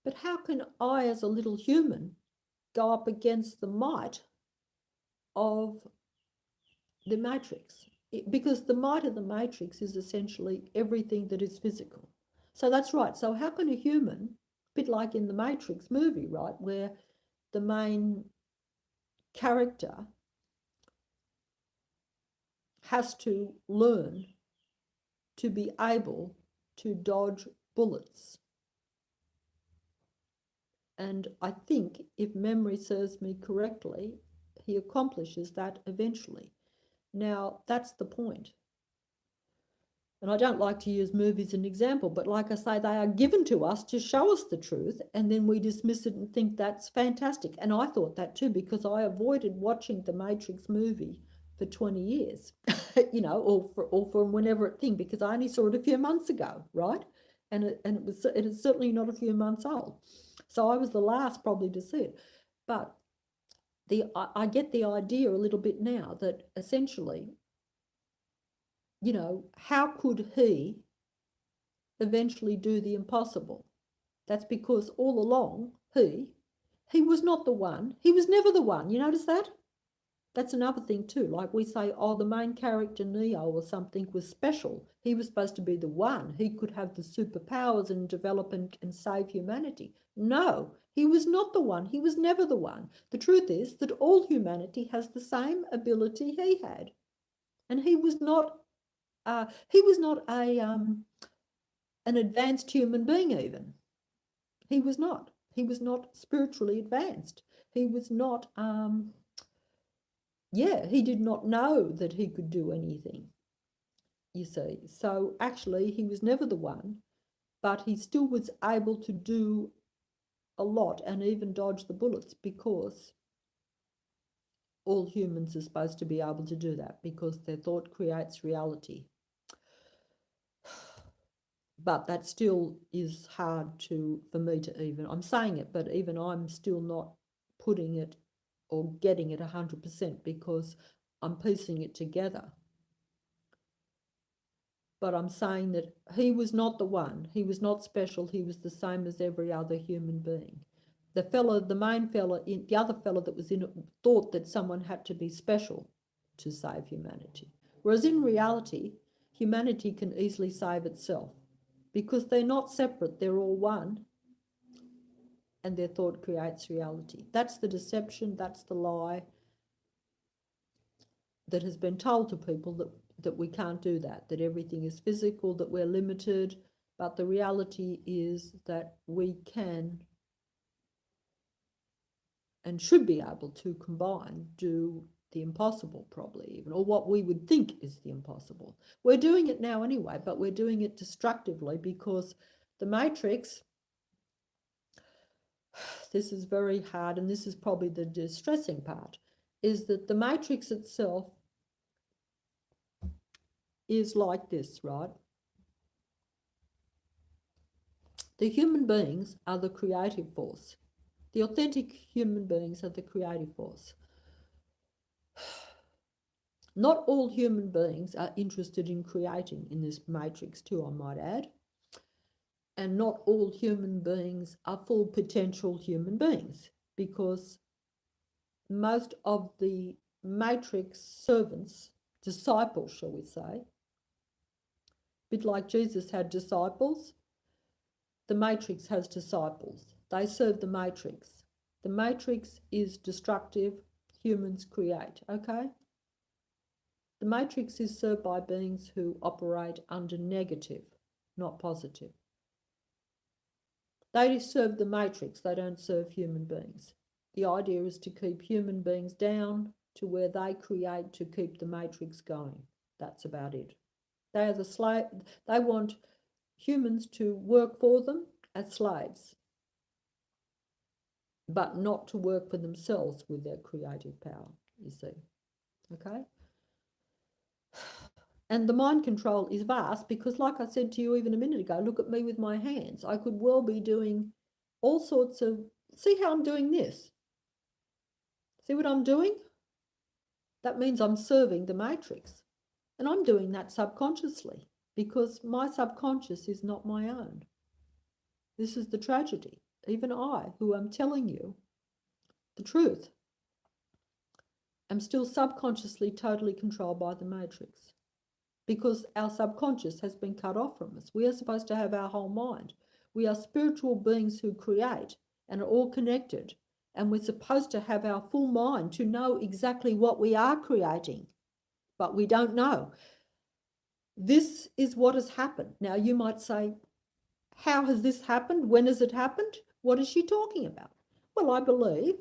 but how can I, as a little human, go up against the might of the matrix? Because the might of the matrix is essentially everything that is physical. So that's right. So how can a human, a bit like in the Matrix movie, right, where the main character has to learn to be able to dodge bullets. And I think, if memory serves me correctly, he accomplishes that eventually. Now, that's the point. And I don't like to use movies as an example, but like I say, they are given to us to show us the truth, and then we dismiss it and think that's fantastic. And I thought that too, because I avoided watching the Matrix movie for 20 years, or for whenever it thing, because I only saw it a few months ago, right? And it is certainly not a few months old. So I was the last probably to see it. But I get the idea a little bit now that essentially how could he eventually do the impossible? That's because all along he was not the one. He was never the one. You notice that? That's another thing too. Like we say, oh, the main character Neo or something was special. He was supposed to be the one. He could have the superpowers and develop and save humanity. No, he was not the one. He was never the one. The truth is that all humanity has the same ability he had, and he was not. He was not an advanced human being. Even he was not. He was not spiritually advanced. He was not. He did not know that he could do anything, you see. So actually, he was never the one, but he still was able to do a lot and even dodge the bullets, because all humans are supposed to be able to do that, because their thought creates reality. But that still is hard for me to even, I'm saying it, but even I'm still not putting it or getting it 100%, because I'm piecing it together. But I'm saying that he was not the one. He was not special. He was the same as every other human being. The main fella, the other fella that was in it, thought that someone had to be special to save humanity. Whereas in reality, humanity can easily save itself, because they're not separate. They're all one, and their thought creates reality. That's the deception. That's the lie that has been told to people, that we can't do that everything is physical, that we're limited. But the reality is that we can and should be able to do the impossible, probably even, or what we would think is the impossible. We're doing it now anyway, but we're doing it destructively, because the matrix, this is very hard, and this is probably the distressing part, is that the matrix itself is like this, right? The human beings are the creative force. The authentic human beings are the creative force. Not all human beings are interested in creating in this matrix too, I might add. And not all human beings are full potential human beings, because most of the matrix servants, disciples, shall we say, a bit like Jesus had disciples, the matrix has disciples. They serve the matrix. The matrix is destructive, humans create, okay? The matrix is served by beings who operate under negative, not positive. They serve the matrix, they don't serve human beings. The idea is to keep human beings down to where they create to keep the matrix going. That's about it. They are the slave. They want humans to work for them as slaves, but not to work for themselves with their creative power, you see. Okay? And the mind control is vast, because like I said to you even a minute ago, look at me with my hands. I could well be doing all sorts of, see how I'm doing this? See what I'm doing? That means I'm serving the matrix. And I'm doing that subconsciously, because my subconscious is not my own. This is the tragedy. Even I, who am telling you the truth, am still subconsciously totally controlled by the matrix, because our subconscious has been cut off from us. We are supposed to have our whole mind. We are spiritual beings who create and are all connected, and we're supposed to have our full mind to know exactly what we are creating, but we don't know. This is what has happened. Now you might say, how has this happened? When has it happened? What is she talking about? Well, I believe,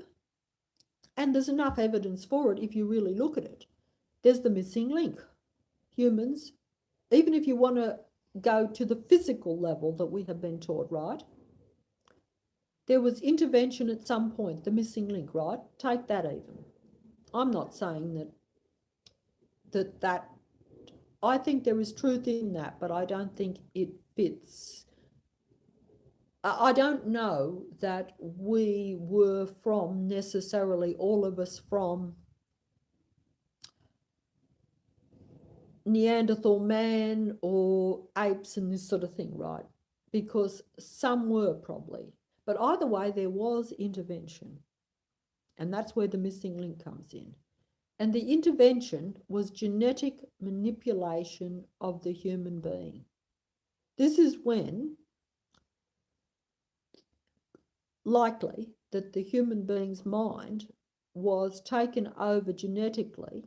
and there's enough evidence for it if you really look at it, there's the missing link. Humans, even if you want to go to the physical level that we have been taught, right? There was intervention at some point, the missing link, right? Take that even. I'm not saying that I think there is truth in that, but I don't think it fits. I don't know that we were from necessarily, all of us, from Neanderthal man or apes and this sort of thing, right? Because some were probably. But either way, there was intervention. And that's where the missing link comes in. And the intervention was genetic manipulation of the human being. This is when likely that the human being's mind was taken over genetically,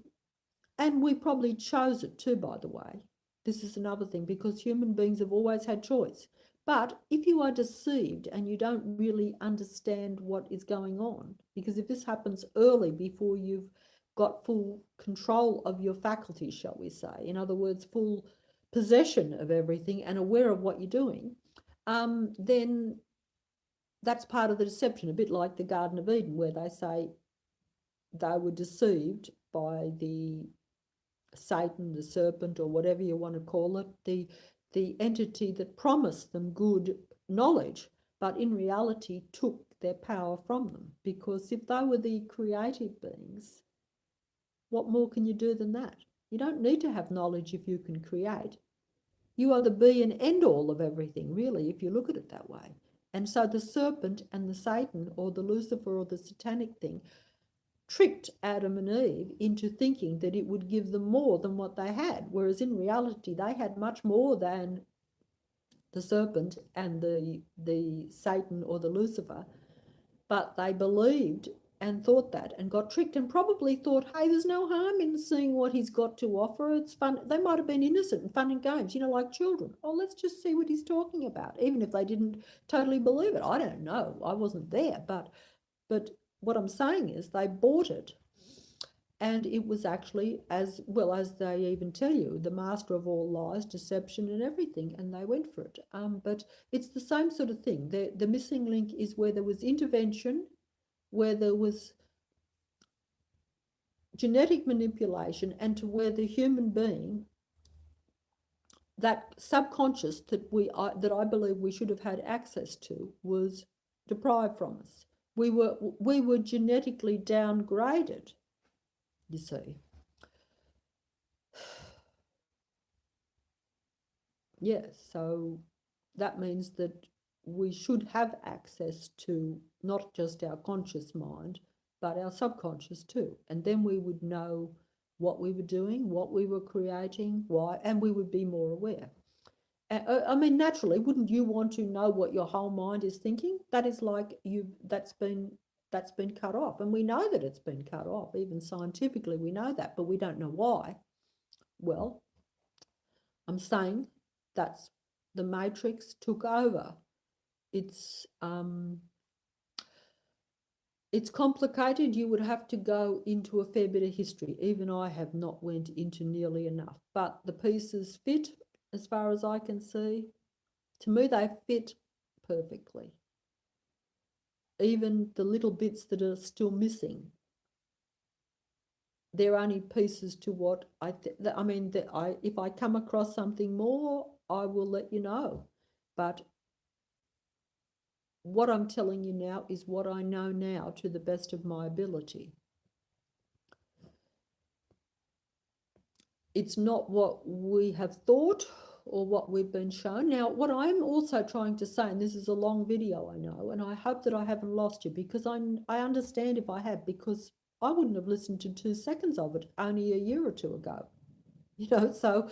and we probably chose it too, by the way. This is another thing, because human beings have always had choice. But if you are deceived and you don't really understand what is going on, because if this happens early before you've got full control of your faculties, shall we say, in other words, full possession of everything and aware of what you're doing, then that's part of the deception, a bit like the Garden of Eden, where they say they were deceived by the Satan, the serpent, or whatever you want to call it, the entity that promised them good knowledge, but in reality took their power from them. Because if they were the creative beings, what more can you do than that? You don't need to have knowledge if you can create. You are the be and end all of everything, really, if you look at it that way. And so the serpent and the Satan, or the Lucifer, or the satanic thing, tricked Adam and Eve into thinking that it would give them more than what they had, whereas in reality they had much more than the serpent and the Satan or the Lucifer. But they believed and thought that and got tricked, and probably thought, hey, there's no harm in seeing what he's got to offer. It's fun. They might have been innocent and fun and games, like children. Oh, let's just see what he's talking about, even if they didn't totally believe it. I don't know. I wasn't there. But what I'm saying is they bought it, and it was actually, as well as they even tell you, the master of all lies, deception, and everything, and they went for it. But it's the same sort of thing. The missing link is where there was intervention, where there was genetic manipulation, and to where the human being, that subconscious that I believe we should have had access to, was deprived from us. We were genetically downgraded, you see. Yes, so that means that we should have access to not just our conscious mind, but our subconscious too. And then we would know what we were doing, what we were creating, why, and we would be more aware. I mean, naturally, wouldn't you want to know what your whole mind is thinking? That is like that's been cut off, and we know that it's been cut off. Even scientifically, we know that, but we don't know why. Well, I'm saying that's the matrix took over. It's complicated. You would have to go into a fair bit of history. Even I have not went into nearly enough, but the pieces fit as far as I can see. To me, they fit perfectly. Even the little bits that are still missing, they're only pieces to what if I come across something more, I will let you know. But what I'm telling you now is what I know now to the best of my ability. It's not what we have thought or what we've been shown. Now, what I'm also trying to say, and this is a long video, I know, and I hope that I haven't lost you, because I understand if I have, because I wouldn't have listened to 2 seconds of it only a year or two ago. So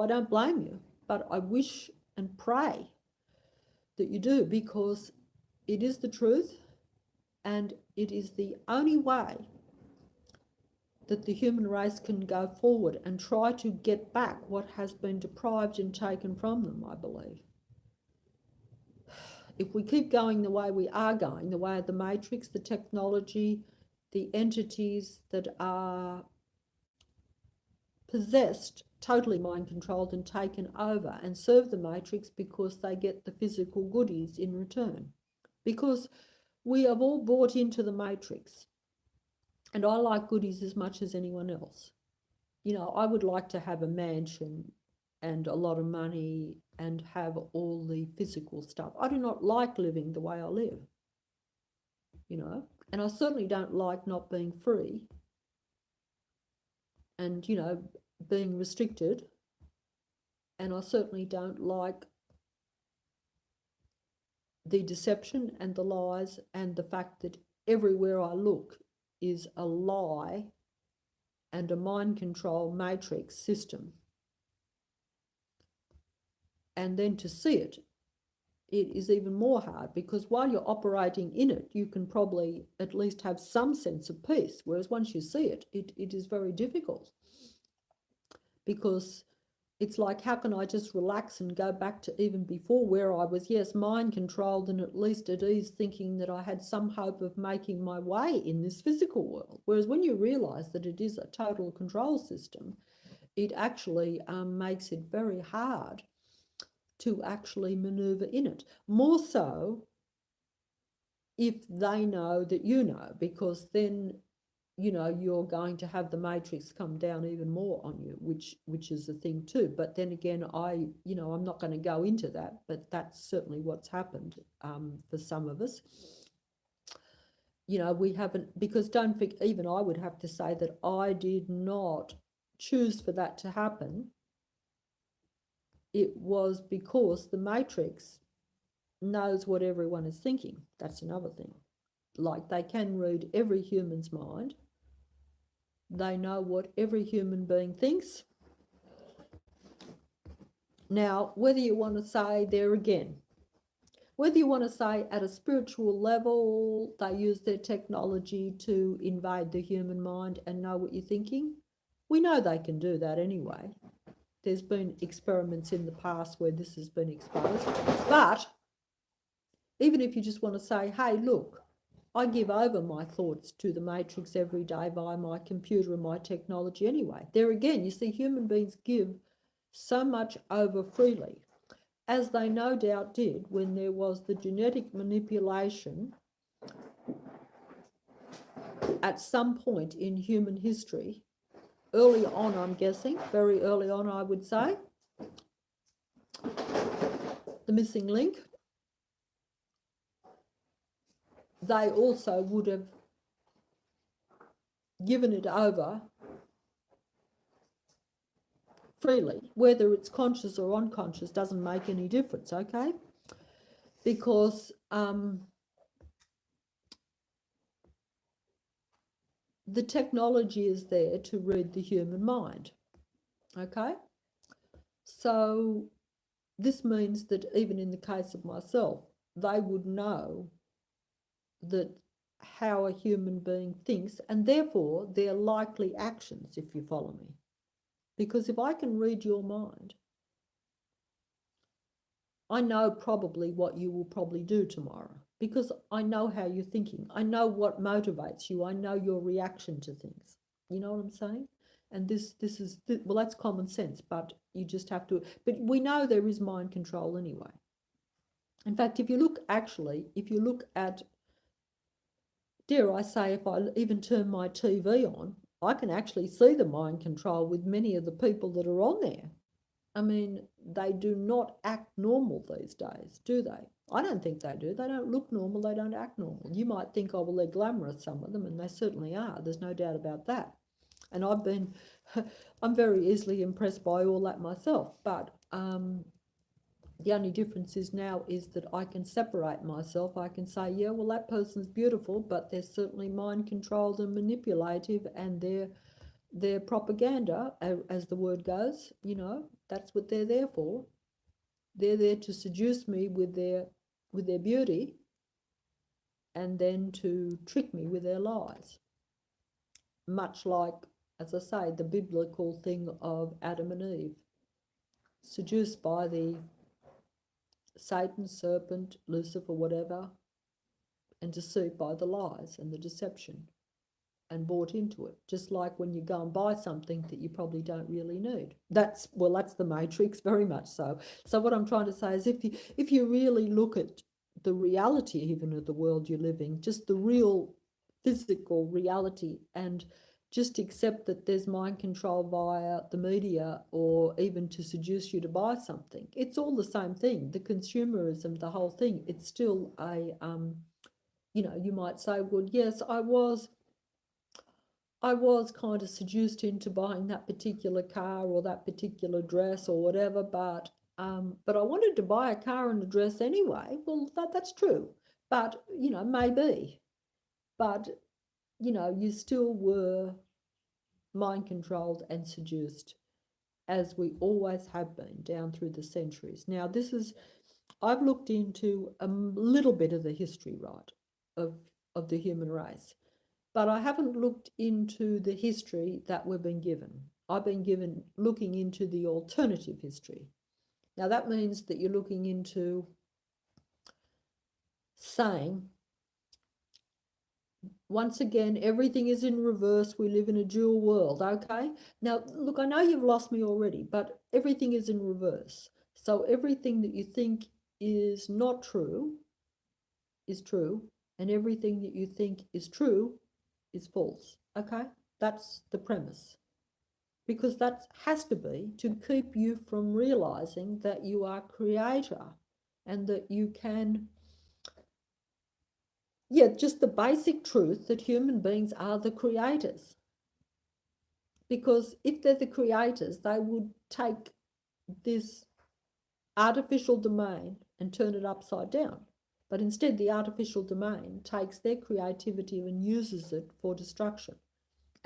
I don't blame you, but I wish and pray that you do, because it is the truth, and it is the only way that the human race can go forward and try to get back what has been deprived and taken from them, I believe. If we keep going the way we are going, the way of the matrix, the technology, the entities that are possessed, totally mind controlled and taken over, and serve the matrix because they get the physical goodies in return. Because we have all bought into the matrix, and I like goodies as much as anyone else. I would like to have a mansion and a lot of money and have all the physical stuff. I do not like living the way I live, and I certainly don't like not being free and, being restricted, and I certainly don't like the deception and the lies and the fact that everywhere I look is a lie and a mind control matrix system. And then to see it, it is even more hard, because while you're operating in it, you can probably at least have some sense of peace. Whereas once you see it, it is very difficult, because it's like, how can I just relax and go back to even before where I was, yes, mind controlled and at least at ease, thinking that I had some hope of making my way in this physical world. Whereas when you realize that it is a total control system, it actually makes it very hard to actually maneuver in it. More so if they know that you know, because then, you know, you're going to have the matrix come down even more on you, which is a thing too. But then again, I'm not going to go into that, but that's certainly what's happened for some of us. You know, we haven't, because don't think, even I would have to say that I did not choose for that to happen. It was because the matrix knows what everyone is thinking. That's another thing. Like, they can read every human's mind. They know what every human being thinks. Now, whether you want to say there again, whether you want to say at a spiritual level, they use their technology to invade the human mind and know what you're thinking, we know they can do that anyway. There's been experiments in the past where this has been exposed. But even if you just want to say, hey, look, I give over my thoughts to the matrix every day via my computer and my technology anyway. There again, you see, human beings give so much over freely, as they no doubt did when there was the genetic manipulation at some point in human history. Early on, I'm guessing, very early on, I would say. The missing link. They also would have given it over freely. Whether it's conscious or unconscious doesn't make any difference, okay? Because the technology is there to read the human mind, okay? So this means that even in the case of myself, they would know that how a human being thinks, and therefore their likely actions, if you follow me. Because if I can read your mind, I know probably what you will probably do tomorrow, because I know how you're thinking. I know what motivates you. I know your reaction to things. You know what I'm saying? And this is, well, that's common sense, but you just have to, but we know there is mind control anyway. In fact, if you look at, dare I say, if I even turn my TV on, I can actually see the mind control with many of the people that are on there. I mean, they do not act normal these days, do they? I don't think they do. They don't look normal. They don't act normal. You might think, oh, well, they're glamorous, some of them, and they certainly are. There's no doubt about that. And I'm very easily impressed by all that myself. But the only difference is now is that I can separate myself. I can say, yeah, well, that person's beautiful, but they're certainly mind controlled and manipulative, and their propaganda, as the word goes, you know, that's what they're there for. They're there to seduce me with their beauty, and then to trick me with their lies. Much like, as I say, the biblical thing of Adam and Eve, seduced by the Satan, serpent, Lucifer, whatever, and deceived by the lies and the deception, and bought into it. Just like when you go and buy something that you probably don't really need. That's the matrix, very much so. So what I'm trying to say is, if you really look at the reality even of the world you're living, just the real physical reality, and just accept that there's mind control via the media, or even to seduce you to buy something. It's all the same thing. The consumerism, the whole thing, it's still a, you know, you might say, well, yes, I was I was kind of seduced into buying that particular car or that particular dress or whatever, but I wanted to buy a car and a dress anyway. Well, that's true, but maybe, but you still were mind controlled and seduced, as we always have been down through the centuries. Now, I've looked into a little bit of the history, right, of of the human race. But I haven't looked into the history that we've been given. I've been given looking into the alternative history. Now that means that you're looking into saying, once again, everything is in reverse. We live in a dual world, okay? Now, look, I know you've lost me already, but everything is in reverse. So everything that you think is not true is true, and everything that you think is true is false, okay? That's the premise. Because that has to be to keep you from realizing that you are creator and that you can, just the basic truth that human beings are the creators. Because if they're the creators, they would take this artificial domain and turn it upside down. But instead, the artificial domain takes their creativity and uses it for destruction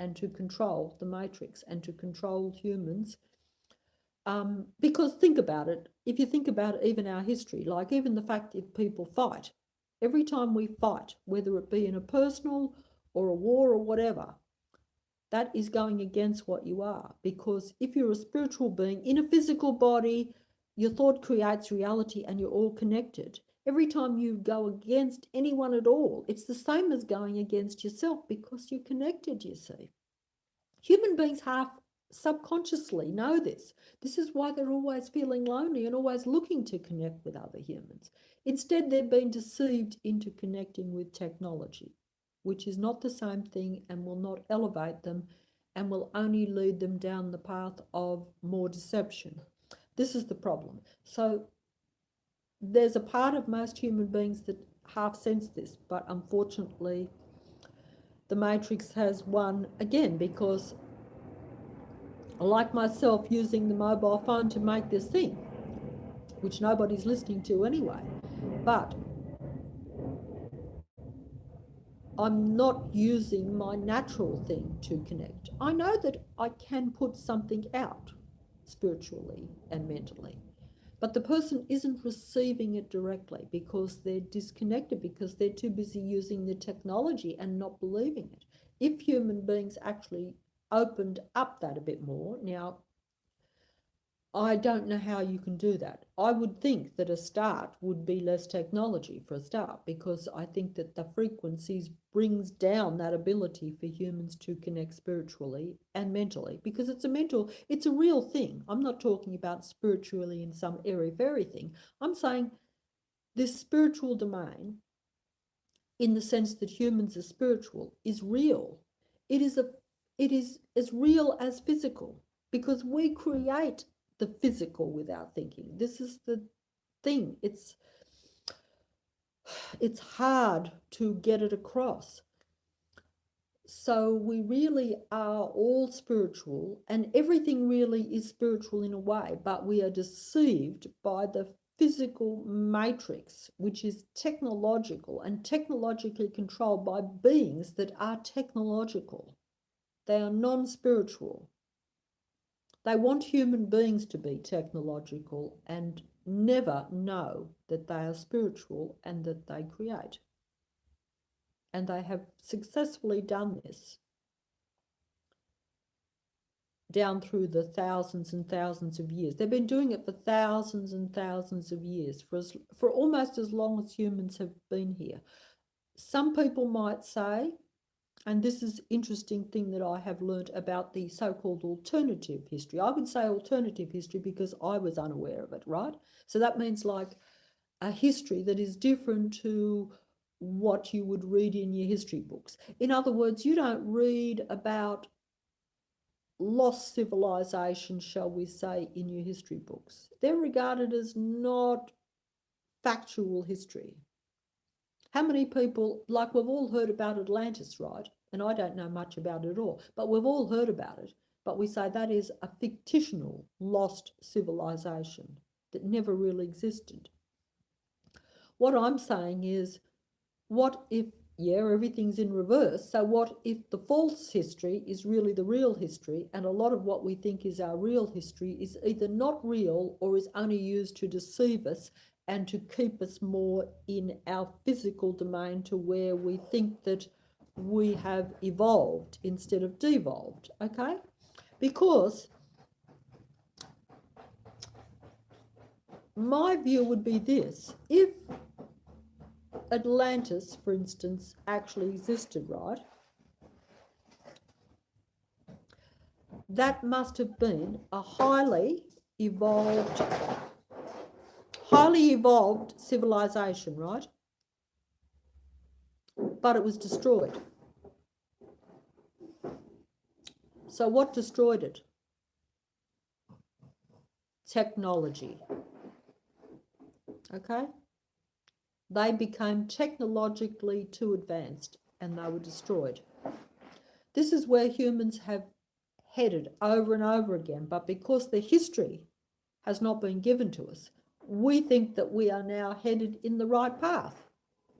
and to control the matrix and to control humans. Because think about it, if you think about even our history, like even the fact that people fight, every time we fight, whether it be in a personal or a war or whatever, that is going against what you are. Because if you're a spiritual being in a physical body, your thought creates reality and you're all connected. Every time you go against anyone at all, it's the same as going against yourself because you're connected, you see. Human beings half subconsciously know this. This is why they're always feeling lonely and always looking to connect with other humans. Instead, they've been deceived into connecting with technology, which is not the same thing and will not elevate them and will only lead them down the path of more deception. This is the problem. So there's a part of most human beings that half sense this, but unfortunately, the matrix has won again because, like myself, using the mobile phone to make this thing, which nobody's listening to anyway. But I'm not using my natural thing to connect. I know that I can put something out spiritually and mentally, but the person isn't receiving it directly because they're disconnected, because they're too busy using the technology and not believing it. If human beings actually opened up that a bit more, now I don't know how you can do that. I would think that a start would be less technology for a start, because I think that the frequencies brings down that ability for humans to connect spiritually and mentally, because it's a real thing. I'm not talking about spiritually in some airy-fairy thing. I'm saying this spiritual domain, in the sense that humans are spiritual, is real. It is as real as physical, because we create the physical without thinking. This is the thing. It's hard to get it across. So we really are all spiritual, and everything really is spiritual in a way, but we are deceived by the physical matrix, which is technological and technologically controlled by beings that are technological. They are non-spiritual. They want human beings to be technological and never know that they are spiritual and that they create. And they have successfully done this down through the thousands and thousands of years. They've been doing it for thousands and thousands of years, for almost as long as humans have been here. Some people might say, and this is interesting thing that I have learnt about the so-called alternative history. I would say alternative history because I was unaware of it, right? So that means like a history that is different to what you would read in your history books. In other words, you don't read about lost civilization, shall we say, in your history books. They're regarded as not factual history. How many people, like we've all heard about Atlantis, right? and I don't know much about it at all, but we've all heard about it. But we say that is a fictional lost civilization that never really existed. What I'm saying is, what if, yeah, everything's in reverse? So what if the false history is really the real history, and a lot of what we think is our real history is either not real or is only used to deceive us and to keep us more in our physical domain, to where we think that we have evolved instead of devolved, okay? Because my view would be this: if Atlantis, for instance, actually existed, right, that must have been a evolved, highly evolved civilization, right? But it was destroyed. So what destroyed it? Technology. Okay? They became technologically too advanced and they were destroyed. This is where humans have headed over and over again, but because the history has not been given to us, we think that we are now headed in the right path.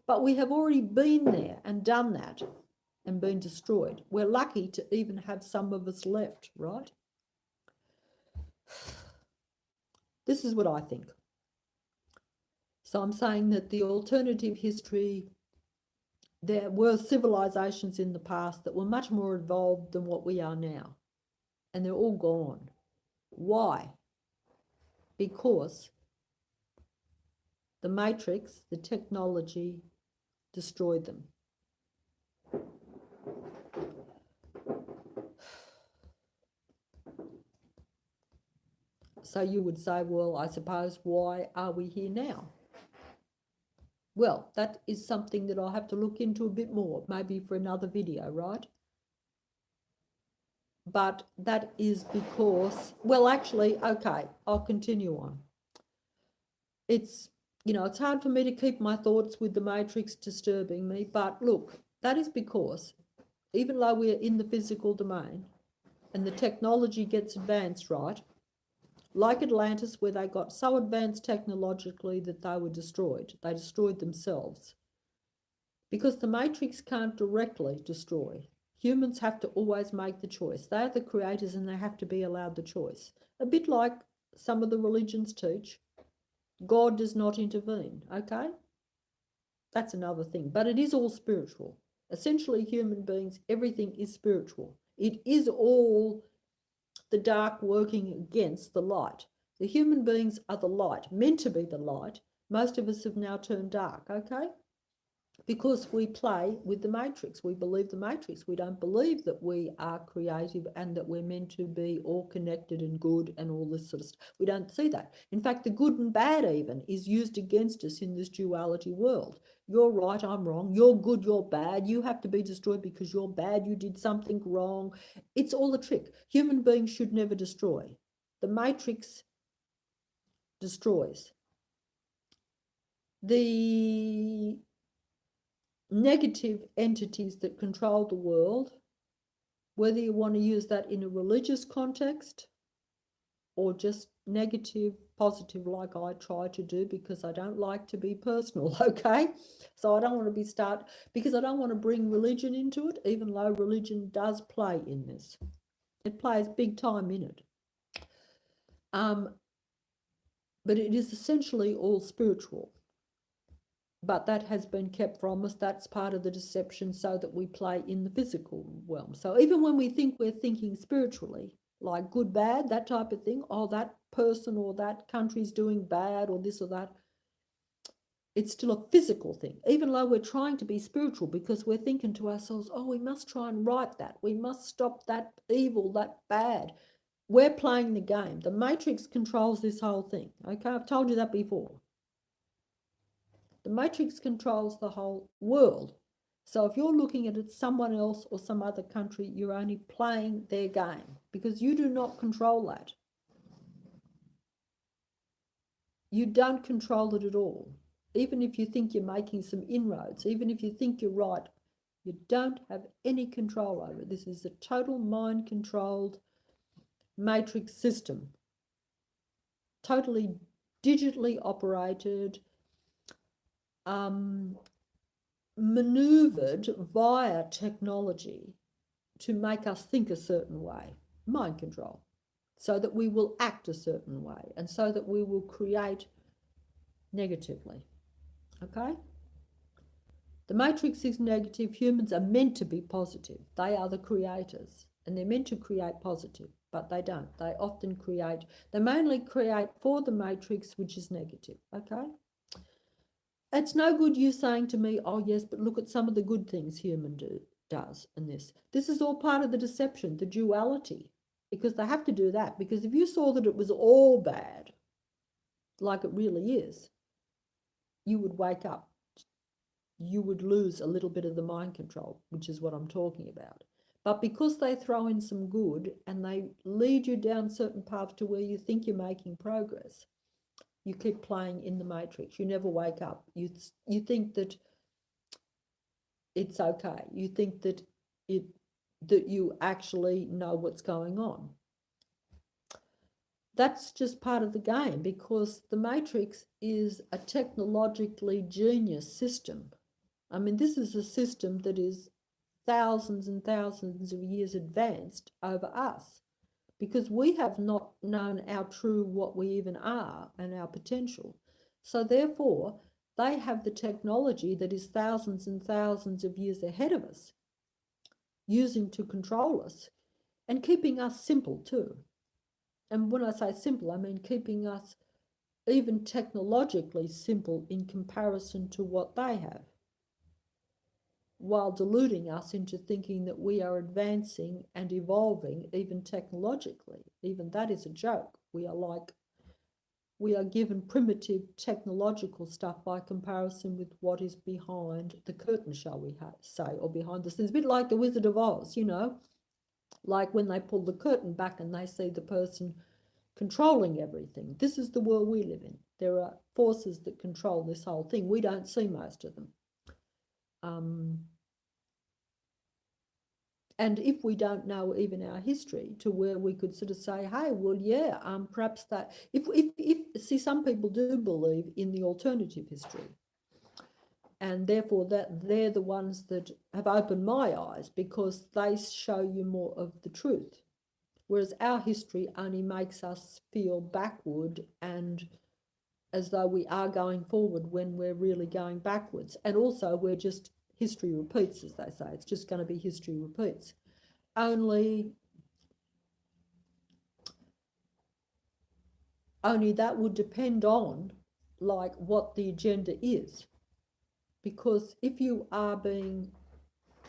But we have already been there and done that and been destroyed. We're lucky to even have some of us left, right? This is what I think. So I'm saying that the alternative history, there were civilizations in the past that were much more evolved than what we are now, and they're all gone. Why? Because the matrix, the technology, destroyed them. So you would say, well, I suppose, why are we here now? Well, that is something that I'll have to look into a bit more, maybe for another video, right? But that is because, well, actually, okay, I'll continue on. It's, it's hard for me to keep my thoughts with the matrix disturbing me, but look, that is because even though we're in the physical domain and the technology gets advanced, right, like Atlantis, where they got so advanced technologically that they were destroyed. They destroyed themselves. Because the matrix can't directly destroy. Humans have to always make the choice. They are the creators and they have to be allowed the choice. A bit like some of the religions teach. God does not intervene, okay? That's another thing. But it is all spiritual. Essentially, human beings, everything is spiritual. It is all the dark working against the light. The human beings are the light, meant to be the light. Most of us have now turned dark, okay? Because we play with the matrix. We believe the matrix. We don't believe that we are creative and that we're meant to be all connected and good and all this sort of stuff. We don't see that. In fact, the good and bad even is used against us in this duality world. You're right, I'm wrong. You're good, you're bad. You have to be destroyed because you're bad. You did something wrong. It's all a trick. Human beings should never destroy. The matrix destroys. The negative entities that control the world, whether you want to use that in a religious context or just negative, positive, like I try to do, because I don't like to be personal, okay? So I don't want to because I don't want to bring religion into it, even though religion does play in this. It plays big time in it. But it is essentially all spiritual. But that has been kept from us. That's part of the deception, so that we play in the physical realm. So even when we think we're thinking spiritually, like good, bad, that type of thing, oh, that person or that country's doing bad or this or that, it's still a physical thing, even though we're trying to be spiritual, because we're thinking to ourselves, oh, we must try and right that. We must stop that evil, that bad. We're playing the game. The matrix controls this whole thing, okay? I've told you that before. The matrix controls the whole world. So if you're looking at it, someone else or some other country, you're only playing their game, because you do not control that. You don't control it at all. Even if you think you're making some inroads, even if you think you're right, You don't have any control over it. This is a total mind-controlled matrix system, totally digitally operated, maneuvered via technology to make us think a certain way, mind control, so that we will act a certain way and so that we will create negatively. Okay? The matrix is negative. Humans are meant to be positive. They are the creators and they're meant to create positive, but they don't. They often create, they mainly create for the matrix, which is negative. Okay? It's no good you saying to me, oh yes, but look at some of the good things human does in this. This is all part of the deception, the duality, because they have to do that. Because if you saw that it was all bad, like it really is, you would wake up. You would lose a little bit of the mind control, which is what I'm talking about. But because they throw in some good and they lead you down certain paths to where you think you're making progress, you keep playing in the matrix. You never wake up. You think that it's okay. You think that you actually know what's going on. That's just part of the game, because the matrix is a technologically genius system. I mean, this is a system that is thousands and thousands of years advanced over us, because we have not known our true what we even are and our potential. So therefore, they have the technology that is thousands and thousands of years ahead of us, using to control us and keeping us simple too. And when I say simple, I mean keeping us even technologically simple in comparison to what they have, while deluding us into thinking that we are advancing and evolving even technologically. Even that is a joke. We are given primitive technological stuff by comparison with what is behind the curtain, shall we say, or behind the scenes. A bit like the Wizard of Oz, you know, like when they pull the curtain back and they see the person controlling everything. This is the world we live in. There are forces that control this whole thing. We don't see most of them. And if we don't know even our history, to where we could sort of say, hey, well, yeah, perhaps that, if see, some people do believe in the alternative history, and therefore that they're the ones that have opened my eyes, because they show you more of the truth. Whereas our history only makes us feel backward and as though we are going forward when we're really going backwards. And also we're just, history repeats, as they say. It's just going to be history repeats. Only that would depend on like what the agenda is. Because if you are being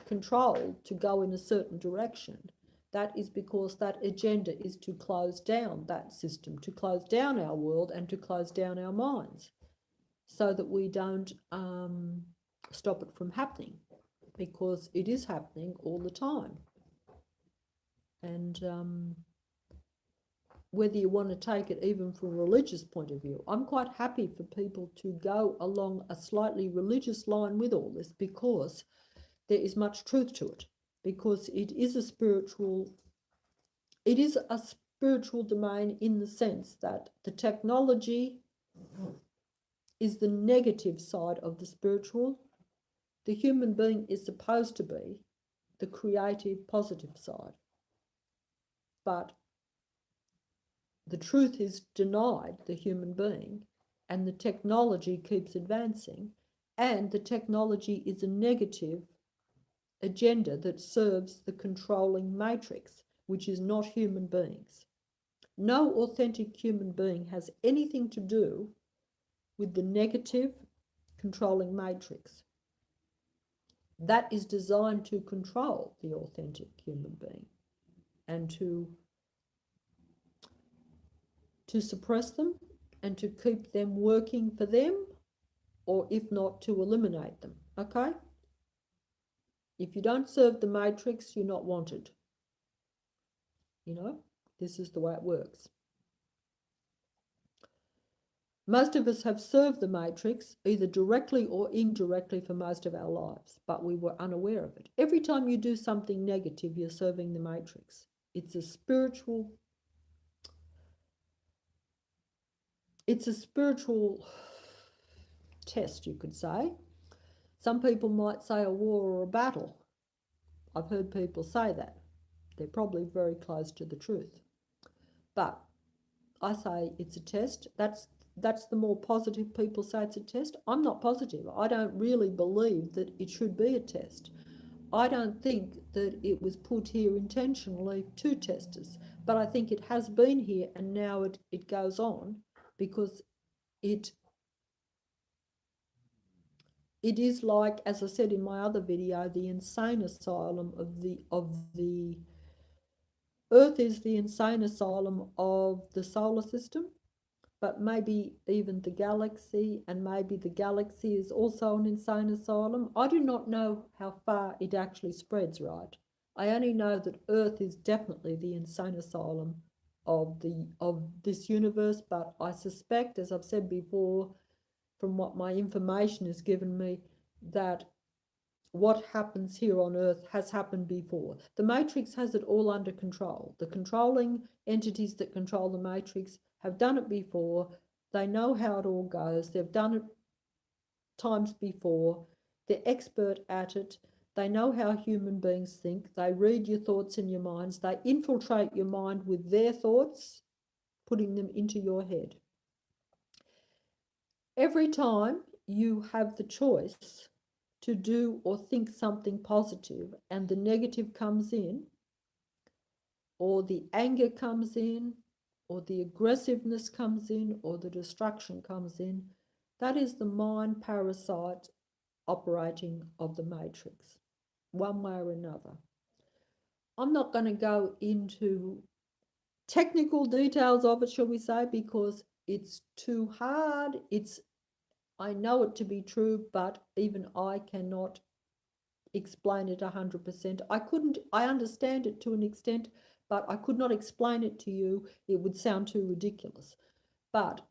controlled to go in a certain direction, that is because that agenda is to close down that system, to close down our world and to close down our minds, so that we don't stop it from happening, because it is happening all the time. And whether you want to take it even from a religious point of view, I'm quite happy for people to go along a slightly religious line with all this, because there is much truth to it, because it is a spiritual domain, in the sense that the technology is the negative side of the spiritual. The human being is supposed to be the creative, positive side. But the truth is denied the human being, and the technology keeps advancing, and the technology is a negative agenda that serves the controlling matrix, which is not human beings. No authentic human being has anything to do with the negative controlling matrix. That is designed to control the authentic human being and to suppress them and to keep them working for them, or if not, to eliminate them. Okay? If you don't serve the matrix, you're not wanted. You know, this is the way it works. Most of us have served the matrix either directly or indirectly for most of our lives, but we were unaware of it. Every time you do something negative, you're serving the matrix. It's a spiritual test, you could say. Some people might say a war or a battle. I've heard people say that. They're probably very close to the truth. But I say it's a test. That's the more positive people say it's a test. I'm not positive. I don't really believe that it should be a test. I don't think that it was put here intentionally to test us, but I think it has been here and now it goes on because it is like, as I said in my other video, the insane asylum of the Earth is the insane asylum of the solar system, but maybe even the galaxy, and maybe the galaxy is also an insane asylum. I do not know how far it actually spreads, right? I only know that Earth is definitely the insane asylum of this universe, but I suspect, as I've said before, from what my information has given me, that what happens here on Earth has happened before. The Matrix has it all under control. The controlling entities that control the Matrix have done it before. They know how it all goes. They've done it times before. They're expert at it. They know how human beings think. They read your thoughts in your minds. They infiltrate your mind with their thoughts, putting them into your head. Every time you have the choice to do or think something positive and the negative comes in, or the anger comes in, or the aggressiveness comes in, or the destruction comes in, that is the mind parasite operating of the matrix, one way or another. I'm not going to go into technical details of it, shall we say, because it's too hard. I know it to be true, but even I cannot explain it 100%. I understand it to an extent, but I could not explain it to you. It would sound too ridiculous. But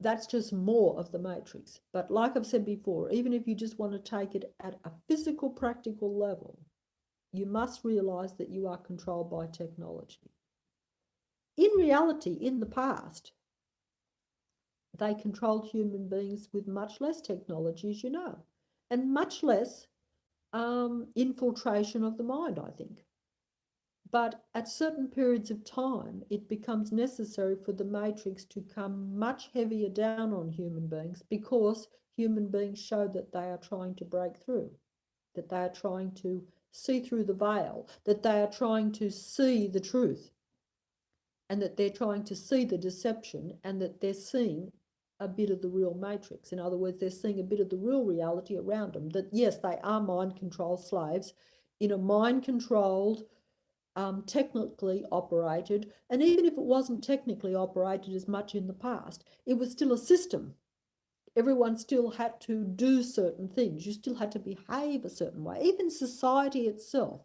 that's just more of the matrix. But like I've said before, even if you just want to take it at a physical, practical level, you must realize that you are controlled by technology. In reality, in the past, they controlled human beings with much less technology, as you know, and much less infiltration of the mind, I think. But at certain periods of time, it becomes necessary for the matrix to come much heavier down on human beings because human beings show that they are trying to break through, that they are trying to see through the veil, that they are trying to see the truth, and that they're trying to see the deception, and that they're seeing a bit of the real matrix. In other words, they're seeing a bit of the real reality around them, that yes, they are mind control slaves in a mind controlled, technically operated, and even if it wasn't technically operated as much in the past, it was still a system. Everyone still had to do certain things. You still had to behave a certain way. Even society itself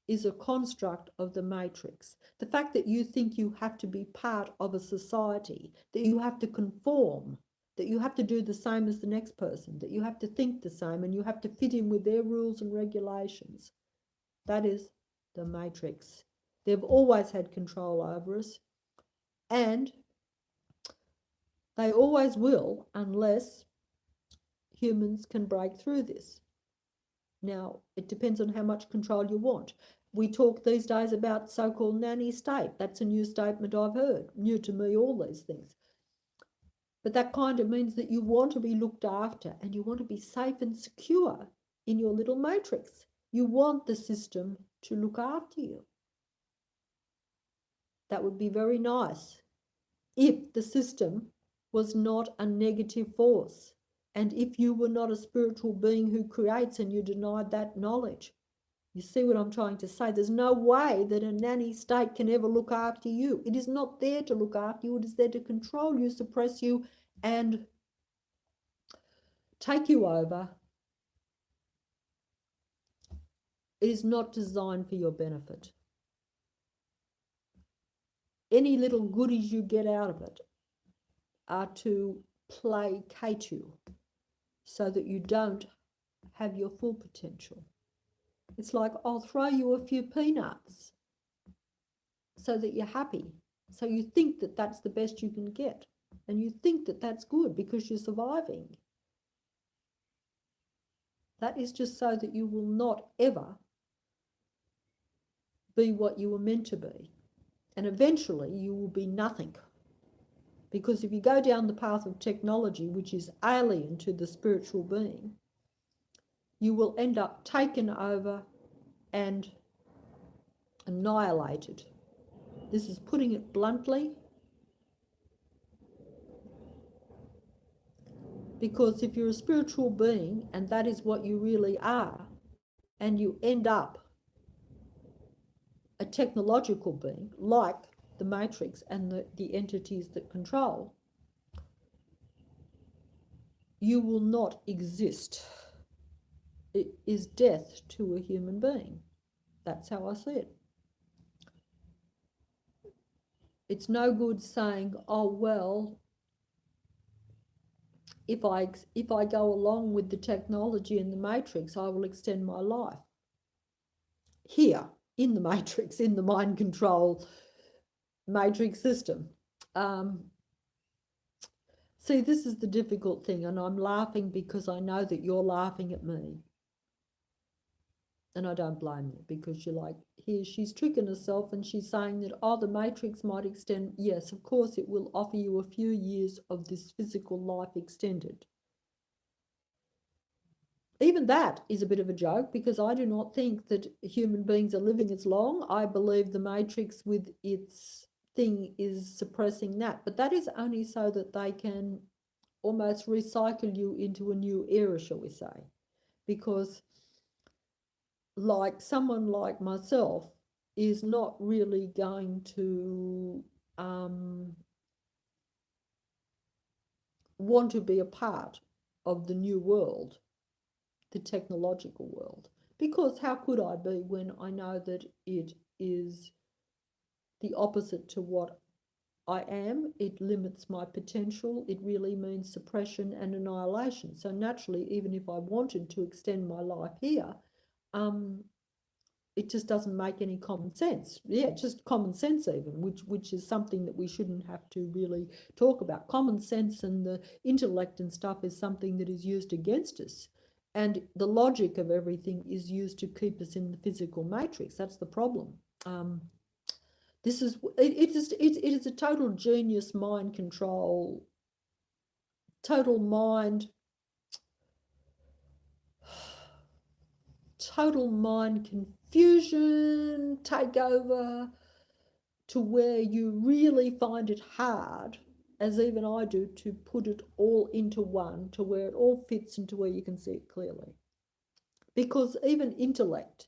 is a construct of the matrix. The fact that you think you have to be part of a society, that you have to conform, that you have to do the same as the next person, that you have to think the same and you have to fit in with their rules and regulations, that is the matrix. They've always had control over us, and they always will unless humans can break through this. Now, it depends on how much control you want. We talk these days about so-called nanny state. That's a new statement I've heard. New to me, all these things. But that kind of means that you want to be looked after and you want to be safe and secure in your little matrix. You want the system to look after you. That would be very nice if the system was not a negative force, and if you were not a spiritual being who creates and you denied that knowledge. You see what I'm trying to say? There's no way that a nanny state can ever look after you. It is not there to look after you. It is there to control you, suppress you, and take you over. It is not designed for your benefit. Any little goodies you get out of it are to placate you so that you don't have your full potential. It's like, I'll throw you a few peanuts so that you're happy. So you think that that's the best you can get. And you think that that's good because you're surviving. That is just so that you will not ever be what you were meant to be. And eventually you will be nothing. Because if you go down the path of technology, which is alien to the spiritual being, you will end up taken over and annihilated. This is putting it bluntly. Because if you're a spiritual being, and that is what you really are, and you end up a technological being, like the Matrix and the entities that control, you will not exist. It is death to a human being. That's how I see it. It's no good saying, oh, well, if I go along with the technology in the Matrix, I will extend my life. Here, in the Matrix, in the mind control Matrix system. See, this is the difficult thing, and I'm laughing because I know that you're laughing at me. And I don't blame you, because you're like, here, she's tricking herself and she's saying that, oh, the Matrix might extend. Yes, of course, it will offer you a few years of this physical life extended. Even that is a bit of a joke, because I do not think that human beings are living as long. I believe the Matrix with its thing is suppressing that. But that is only so that they can almost recycle you into a new era, shall we say. Because like someone like myself is not really going to want to be a part of the new world, the technological world. Because how could I be when I know that it is the opposite to what I am? It limits my potential. It really means suppression and annihilation. So naturally, even if I wanted to extend my life here, it just doesn't make any common sense. Yeah, just common sense even, which is something that we shouldn't have to really talk about. Common sense and the intellect and stuff is something that is used against us. And the logic of everything is used to keep us in the physical matrix. That's the problem. This is it is a total genius mind control, total mind confusion takeover, to where you really find it hard, as even I do, to put it all into one, to where it all fits into where you can see it clearly. Because even intellect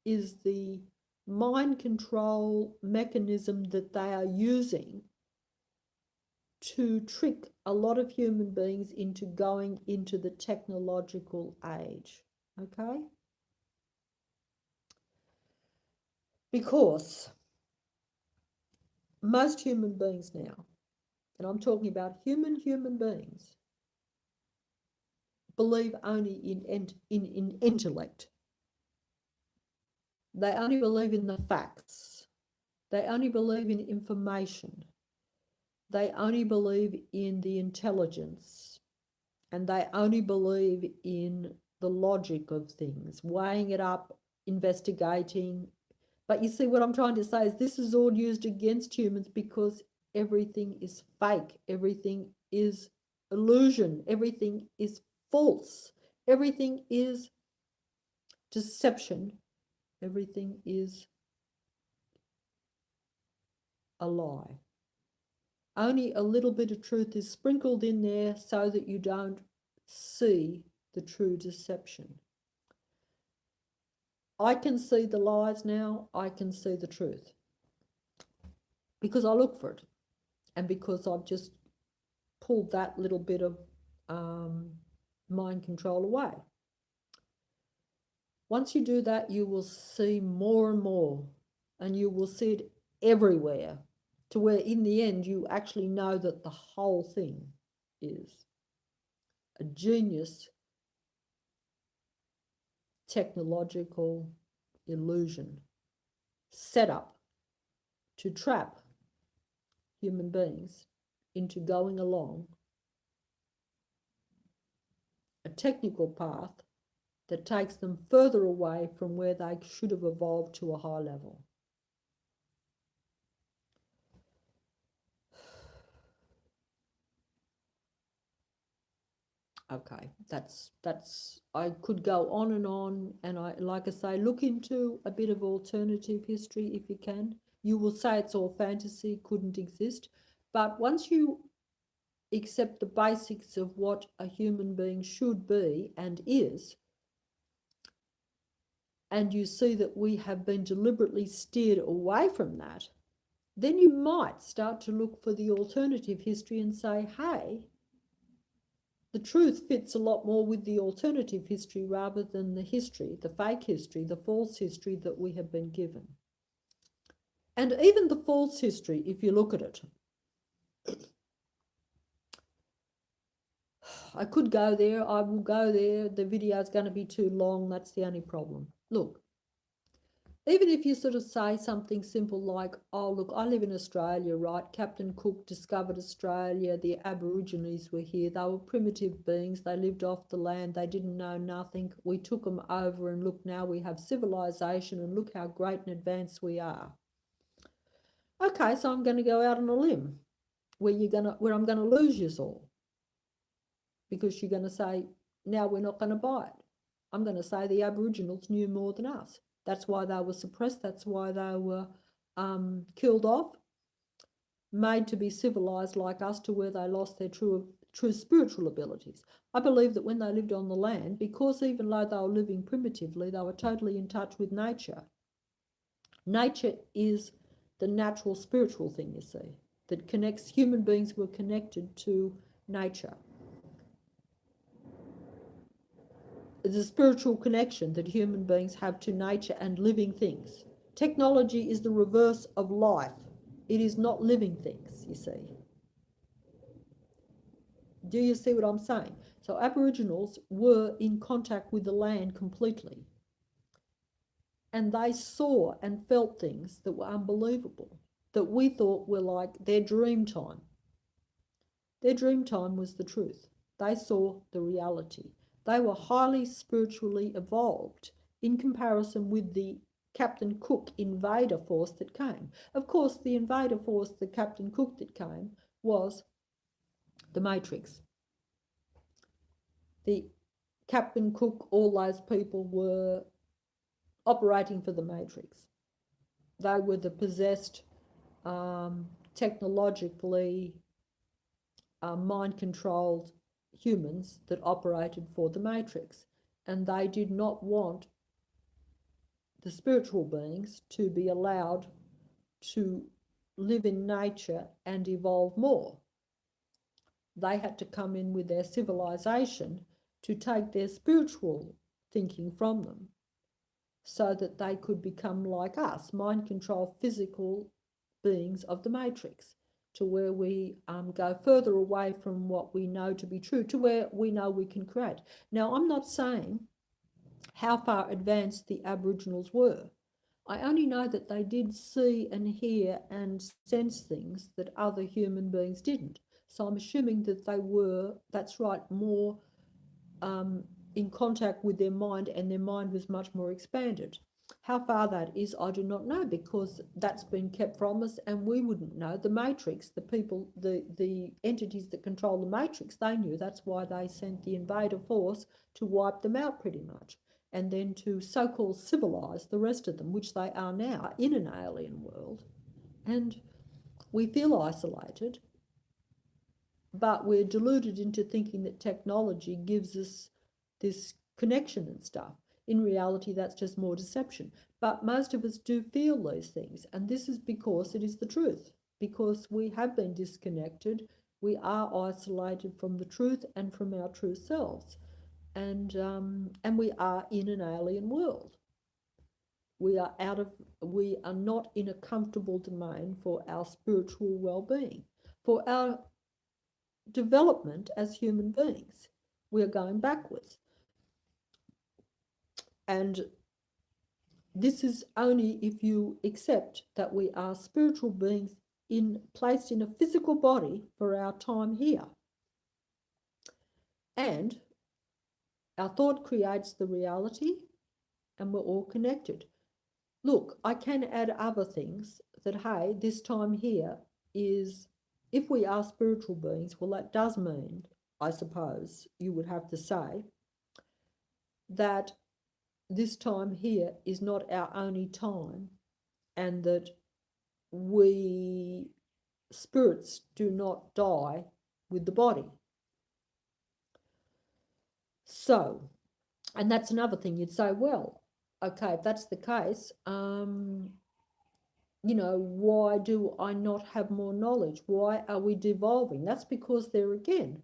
is the mind control mechanism that they are using to trick a lot of human beings into going into the technological age. Okay? Because most human beings now, and I'm talking about human beings, believe only in intellect. They only believe in the facts. They only believe in information. They only believe in the intelligence. And they only believe in the logic of things, weighing it up, investigating. But you see, what I'm trying to say is this is all used against humans, because everything is fake. Everything is illusion. Everything is false. Everything is deception. Everything is a lie. Only a little bit of truth is sprinkled in there so that you don't see the true deception. I can see the lies now. I can see the truth, because I look for it, and because I've just pulled that little bit of mind control away. Once you do that, you will see more and more, and you will see it everywhere. to where in the end you actually know that the whole thing is a genius technological illusion set up to trap human beings into going along a technical path that takes them further away from where they should have evolved to a high level. Okay, that's I could go on, and I like I say, look into a bit of alternative history if you can. You will say it's all fantasy, couldn't exist, but once you accept the basics of what a human being should be and is, and you see that we have been deliberately steered away from that, then you might start to look for the alternative history and say, hey, the truth fits a lot more with the alternative history rather than the history, the fake history, the false history that we have been given. And even the false history, if you look at it, I could go there, I will go there, the video is going to be too long, that's the only problem. Look, even if you sort of say something simple like, oh, look, I live in Australia, right? Captain Cook discovered Australia, the Aborigines were here, they were primitive beings, they lived off the land, they didn't know nothing. We took them over and look, now we have civilization and look how great and advanced we are. Okay, so I'm going to go out on a limb where I'm going to lose you all because you're going to say, now we're not going to buy it. I'm going to say the Aboriginals knew more than us. That's why they were suppressed. That's why they were killed off, made to be civilized like us to where they lost their true spiritual abilities. I believe that when they lived on the land, because even though they were living primitively, they were totally in touch with nature. Nature is the natural spiritual thing, you see, that connects, human beings were connected to nature. It's a spiritual connection that human beings have to nature and living things. Technology is the reverse of life. It is not living things, you see. Do you see what I'm saying? So Aboriginals were in contact with the land completely. And they saw and felt things that were unbelievable, that we thought were like their dream time. Their dream time was the truth. They saw the reality. They were highly spiritually evolved in comparison with the Captain Cook invader force that came. Of course, the invader force, the Captain Cook that came, was the Matrix. The Captain Cook, all those people were operating for the Matrix. They were the possessed, technologically mind-controlled humans that operated for the Matrix, and they did not want the spiritual beings to be allowed to live in nature and evolve more. They had to come in with their civilization to take their spiritual thinking from them so that they could become like us, mind-controlled physical beings of the Matrix, to where we go further away from what we know to be true, to where we know we can create. Now, I'm not saying how far advanced the Aboriginals were. I only know that they did see and hear and sense things that other human beings didn't. So I'm assuming that they were, that's right, more in contact with their mind, and their mind was much more expanded. How far that is, I do not know, because that's been kept from us and we wouldn't know. The Matrix, the people, the entities that control the Matrix, they knew. That's why they sent the invader force to wipe them out pretty much, and then to so-called civilize the rest of them, which they are now in an alien world. And we feel isolated, but we're deluded into thinking that technology gives us this connection and stuff. In reality, that's just more deception. But most of us do feel these things, and this is because it is the truth, because we have been disconnected. We are isolated from the truth and from our true selves, and we are in an alien world. We are not in a comfortable domain for our spiritual well-being, for our development as human beings. We are going backwards. And this is only if you accept that we are spiritual beings placed in a physical body for our time here. And our thought creates the reality, and we're all connected. Look, I can add other things that, hey, this time here is, if we are spiritual beings, well, that does mean, I suppose, you would have to say, that this time here is not our only time, and that we spirits do not die with the body. So, and that's another thing. You'd say, well, okay, if that's the case, why do I not have more knowledge? Why are we devolving? That's because there again,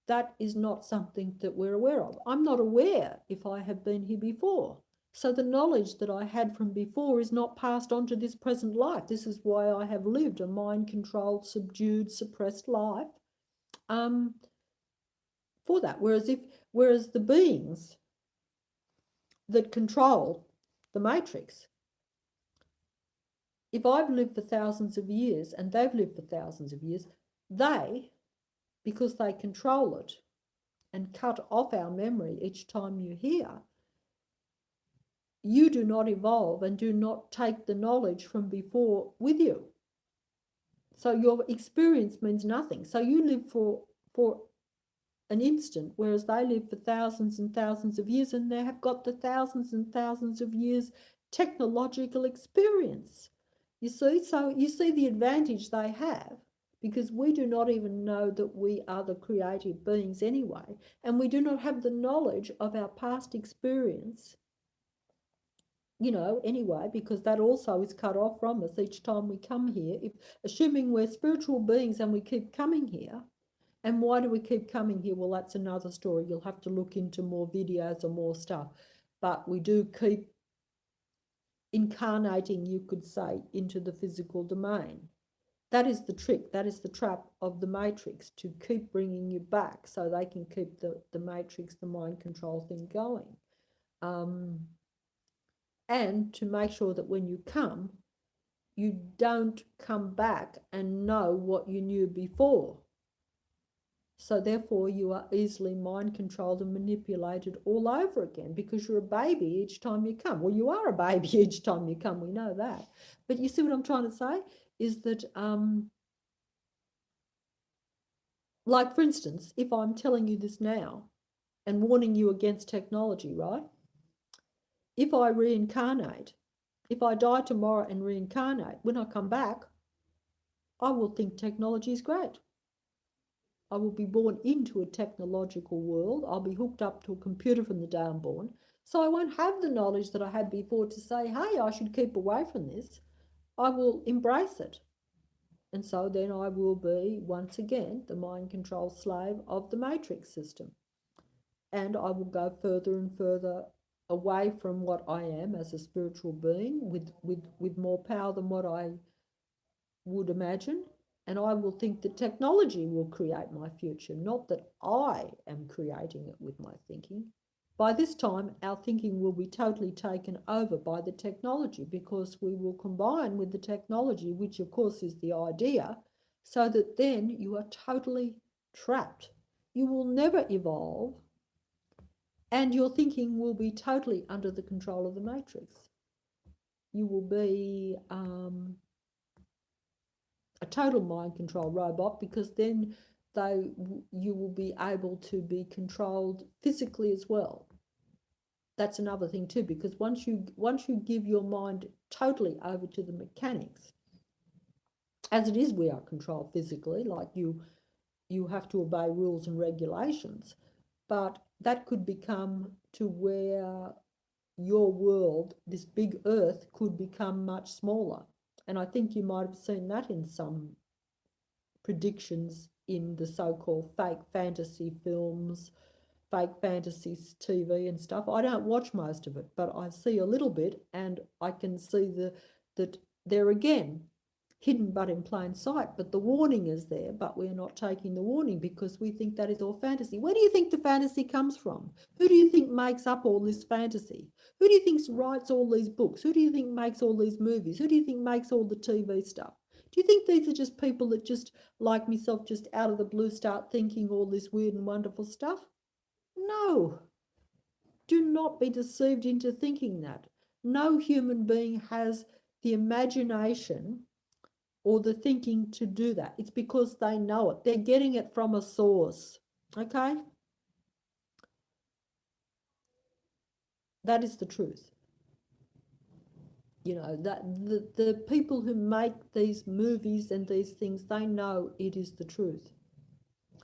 that is not something that we're aware of. I'm not aware if I have been here before. So the knowledge that I had from before is not passed on to this present life. This is why I have lived a mind-controlled, subdued, suppressed life for that. Whereas the beings that control the matrix, if I've lived for thousands of years and they've lived for thousands of years, because they control it and cut off our memory each time you hear, you do not evolve and do not take the knowledge from before with you. So your experience means nothing. So you live for an instant, whereas they live for thousands and thousands of years, and they have got the thousands and thousands of years technological experience. You see, so you see the advantage they have, because we do not even know that we are the creative beings anyway, and we do not have the knowledge of our past experience, anyway, because that also is cut off from us each time we come here. Assuming we're spiritual beings and we keep coming here. And why do we keep coming here? Well, that's another story. You'll have to look into more videos or more stuff. But we do keep incarnating, you could say, into the physical domain. That is the trick. That is the trap of the matrix, to keep bringing you back so they can keep the matrix, the mind control thing going. And to make sure that when you come, you don't come back and know what you knew before. So therefore you are easily mind controlled and manipulated all over again, because you're a baby each time you come. Well, you are a baby each time you come, we know that. But you see what I'm trying to say is that, like for instance, if I'm telling you this now and warning you against technology, right? If I reincarnate, if I die tomorrow and reincarnate, when I come back, I will think technology is great. I will be born into a technological world. I'll be hooked up to a computer from the day I'm born. So I won't have the knowledge that I had before to say, hey, I should keep away from this. I will embrace it. And so then I will be, once again, the mind control slave of the matrix system. And I will go further and further away from what I am as a spiritual being with more power than what I would imagine. And I will think that technology will create my future, not that I am creating it with my thinking. By this time, our thinking will be totally taken over by the technology, because we will combine with the technology, which of course is the idea, so that then you are totally trapped. You will never evolve, and your thinking will be totally under the control of the matrix. You will be a total mind control robot, because then you will be able to be controlled physically as well. That's another thing too, because once you give your mind totally over to the mechanics, as it is, we are controlled physically, like you have to obey rules and regulations, but that could become to where your world, this big earth, could become much smaller. And I think you might have seen that in some predictions in the so-called fake fantasy films fake fantasies TV and stuff. I don't watch most of it, but I see a little bit, and I can see that they're again hidden but in plain sight. But the warning is there, but we're not taking the warning because we think that is all fantasy. Where do you think the fantasy comes from? Who do you think makes up all this fantasy? Who do you think writes all these books? Who do you think makes all these movies? Who do you think makes all the TV stuff? Do you think these are just people that just, like myself, just out of the blue start thinking all this weird and wonderful stuff? No. Do not be deceived into thinking that. No human being has the imagination or the thinking to do that. It's because they know it. They're getting it from a source. Okay? That is the truth. You know, that the people who make these movies and these things, they know it is the truth.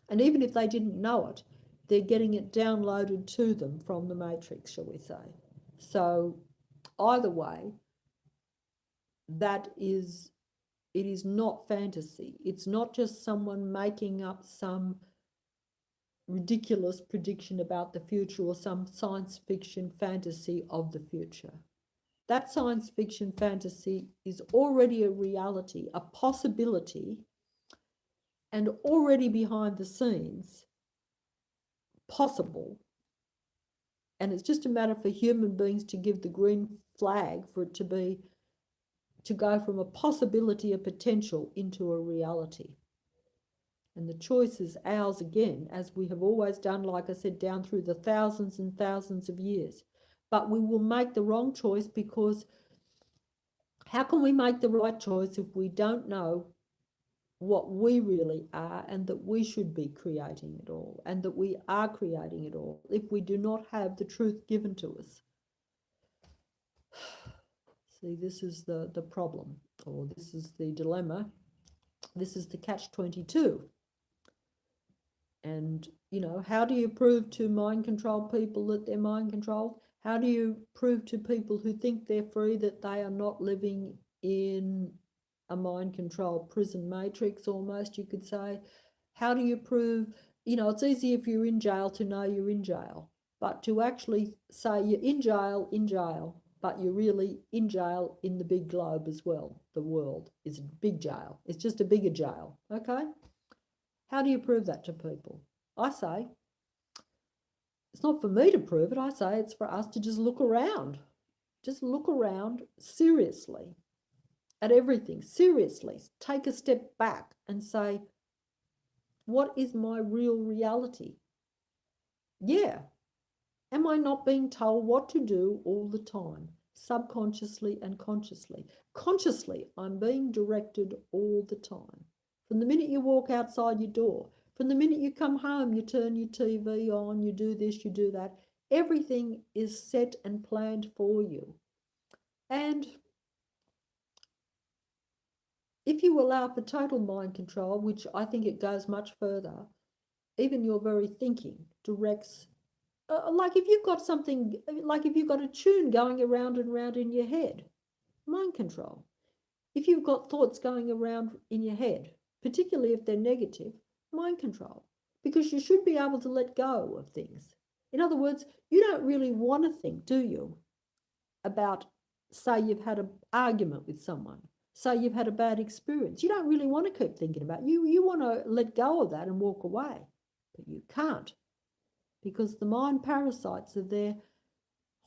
And even if they didn't know it, they're getting it downloaded to them from the matrix, shall we say. So either way, it is not fantasy. It's not just someone making up some ridiculous prediction about the future or some science fiction fantasy of the future. That science fiction fantasy is already a reality, a possibility, and already behind the scenes, possible. And it's just a matter for human beings to give the green flag for it to go from a possibility, a potential, into a reality. And the choice is ours again, as we have always done, like I said, down through the thousands and thousands of years. But we will make the wrong choice because how can we make the right choice if we don't know what we really are and that we should be creating it all and that we are creating it all if we do not have the truth given to us? See, this is the problem, or this is the dilemma. This is the catch-22. And, you know, how do you prove to mind control people that they're mind controlled? How do you prove to people who think they're free that they are not living in a mind control prison matrix, almost, you could say? How do you prove, you know, it's easy if you're in jail to know you're in jail, but to actually say you're in jail, but you're really in jail in the big globe as well. The world is a big jail. It's just a bigger jail, okay? How do you prove that to people? I say, it's not for me to prove it. I say it's for us to just look around. Just look around seriously at everything. Seriously, take a step back and say, what is my real reality? Yeah. Am I not being told what to do all the time, subconsciously and consciously? Consciously, I'm being directed all the time. From the minute you walk outside your door, from the minute you come home, you turn your TV on, you do this, you do that. Everything is set and planned for you. And if you allow for total mind control, which I think it goes much further, even your very thinking directs, like if you've got something, like if you've got a tune going around and around in your head, mind control. If you've got thoughts going around in your head, particularly if they're negative, mind control, because you should be able to let go of things. In other words, you don't really want to think, do you, about, say you've had an argument with someone, say you've had a bad experience. You don't really want to keep thinking about it. You want to let go of that and walk away, but you can't, because the mind parasites are there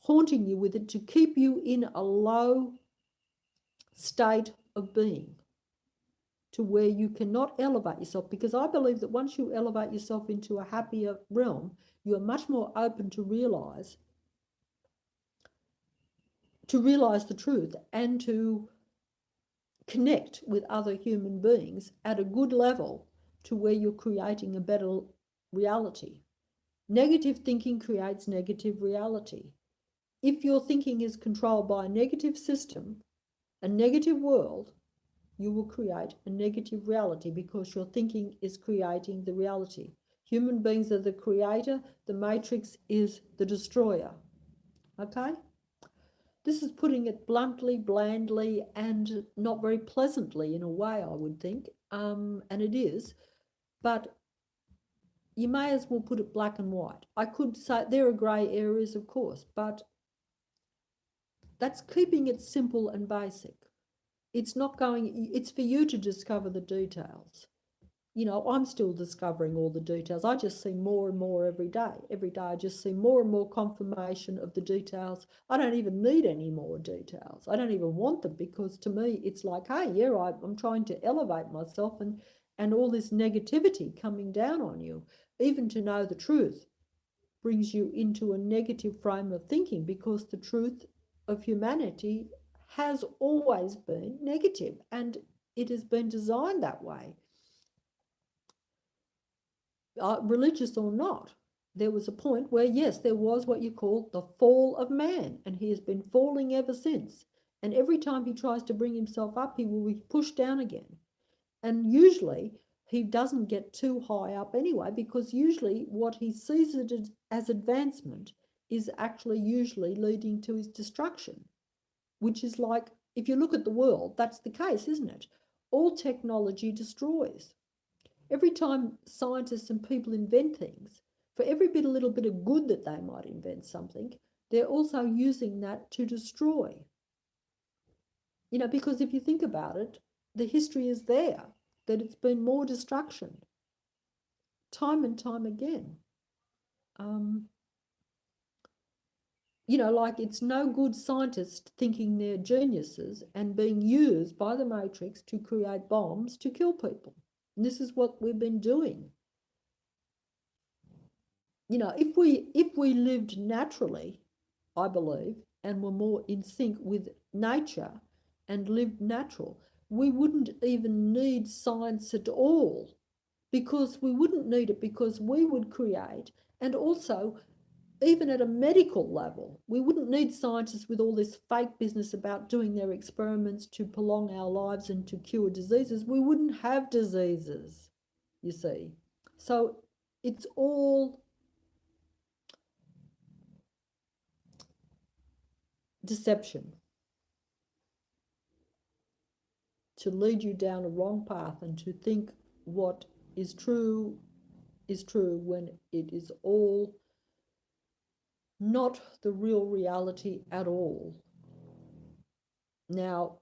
haunting you with it to keep you in a low state of being, to where you cannot elevate yourself. Because I believe that once you elevate yourself into a happier realm, you are much more open to realize the truth and to connect with other human beings at a good level, to where you're creating a better reality. Negative thinking creates negative reality. If your thinking is controlled by a negative system, a negative world, you will create a negative reality, because your thinking is creating the reality. Human beings are the creator, the matrix is the destroyer. Okay? This is putting it bluntly, blandly, and not very pleasantly in a way, I would think, and it is. But you may as well put it black and white. I could say there are grey areas, of course, but that's keeping it simple and basic. It's not going, it's for you to discover the details. You know, I'm still discovering all the details. I just see more and more every day. Every day I just see more and more confirmation of the details. I don't even need any more details. I don't even want them, because to me it's like, hey, yeah, I'm trying to elevate myself, and all this negativity coming down on you, even to know the truth, brings you into a negative frame of thinking, because the truth of humanity has always been negative, and it has been designed that way. Religious or not, there was a point where, yes, there was what you call the fall of man, and he has been falling ever since. And every time he tries to bring himself up, he will be pushed down again. And usually he doesn't get too high up anyway, because usually what he sees it as advancement is actually usually leading to his destruction, which is like, if you look at the world, that's the case, isn't it? All technology destroys. Every time scientists and people invent things, for every bit, a little bit of good that they might invent something, they're also using that to destroy. You know, because if you think about it, the history is there, that it's been more destruction, time and time again. You know, like, it's no good scientists thinking they're geniuses and being used by the Matrix to create bombs to kill people. And this is what we've been doing. You know, if we lived naturally, I believe, and were more in sync with nature and lived natural, we wouldn't even need science at all, because we wouldn't need it, because we would create. And also, even at a medical level, we wouldn't need scientists with all this fake business about doing their experiments to prolong our lives and to cure diseases. We wouldn't have diseases, you see. So it's all deception to lead you down a wrong path, and to think what is true when it is all not the real reality at all. Now,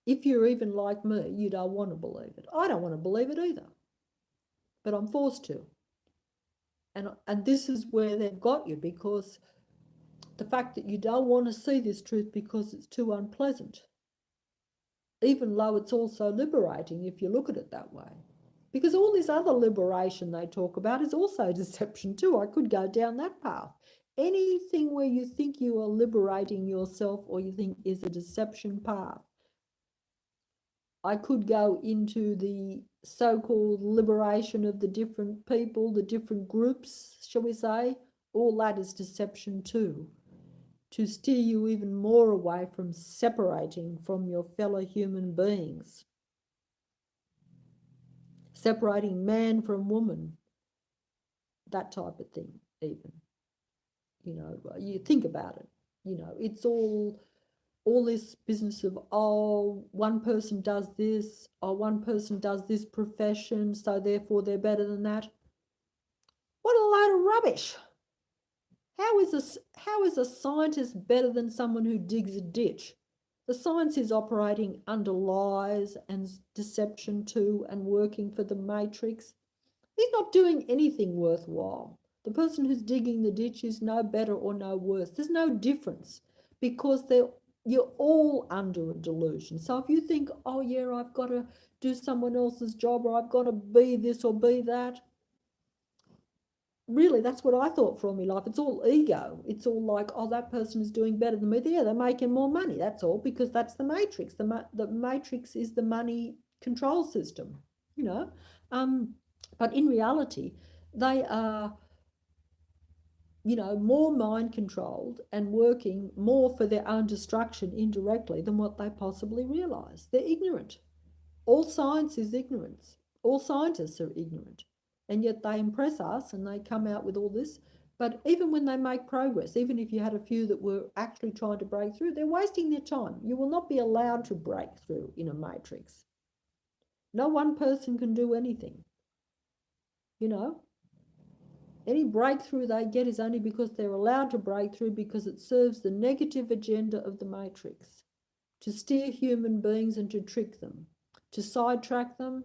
if you're even like me, you don't want to believe it. I don't want to believe it either, but I'm forced to. And this is where they've got you, because the fact that you don't want to see this truth because it's too unpleasant, even though it's also liberating if you look at it that way. Because all this other liberation they talk about is also deception too. I could go down that path. Anything where you think you are liberating yourself, or you think is a deception path. I could go into the so-called liberation of the different people, the different groups, shall we say. All that is deception too, to steer you even more away from separating from your fellow human beings, separating man from woman, that type of thing. Even, you know, you think about it, you know, it's all this business of, oh, one person does this, or one person does this profession, so therefore they're better than that. What a load of rubbish. How is a scientist better than someone who digs a ditch? The science is operating under lies and deception too, and working for the Matrix. He's not doing anything worthwhile. The person who's digging the ditch is no better or no worse. There's no difference, because you're all under a delusion. So if you think, oh yeah, I've got to do someone else's job, or I've got to be this or be that, really, that's what I thought for all my life. It's all ego. It's all like, oh, that person is doing better than me. Yeah, they're making more money. That's all, because that's the Matrix. The Matrix is the money control system, you know. But in reality, they are, you know, more mind controlled and working more for their own destruction indirectly than what they possibly realize. They're ignorant. All science is ignorance. All scientists are ignorant. And yet they impress us and they come out with all this. But even when they make progress, even if you had a few that were actually trying to break through, they're wasting their time. You will not be allowed to break through in a matrix. No one person can do anything. you know. Any breakthrough they get is only because they're allowed to break through, because it serves the negative agenda of the matrix to steer human beings and to trick them, to sidetrack them,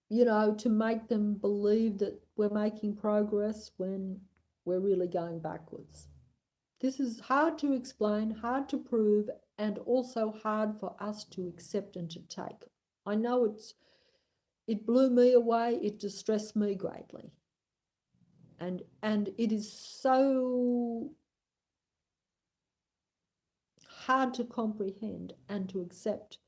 you know, to make them believe that we're making progress when we're really going backwards. This is hard to explain, hard to prove, and also hard for us to accept and to take. I know it blew me away, it distressed me greatly. And it is so hard to comprehend and to accept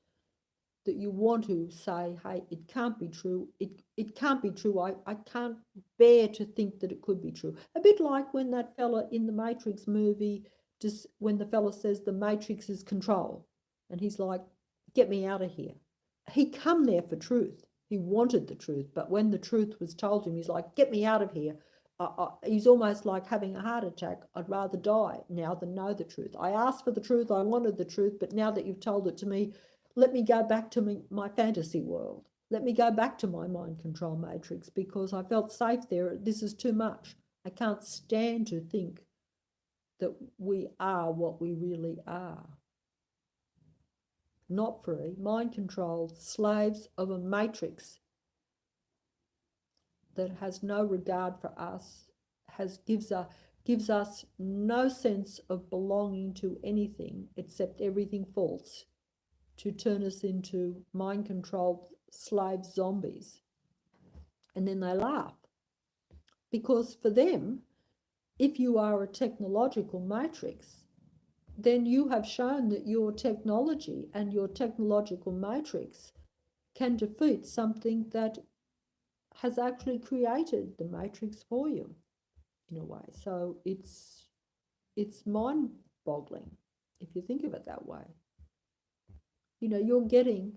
that you want to say, hey, it can't be true. It can't be true. I can't bear to think that it could be true. A bit like when that fella in the Matrix movie, just when the fella says the Matrix is control, and he's like, get me out of here. He come there for truth. He wanted the truth, but when the truth was told him, he's like, get me out of here. He's almost like having a heart attack. I'd rather die now than know the truth. I asked for the truth. I wanted the truth, but now that you've told it to me, let me go back to my fantasy world. Let me go back to my mind control matrix, because I felt safe there. This is too much. I can't stand to think that we are what we really are. Not free, mind controlled, slaves of a matrix that has no regard for us, gives us no sense of belonging to anything except everything false, to turn us into mind-controlled slave zombies. And then they laugh. Because for them, if you are a technological matrix, then you have shown that your technology and your technological matrix can defeat something that has actually created the matrix for you, in a way. So it's mind-boggling if you think of it that way. You know, you're getting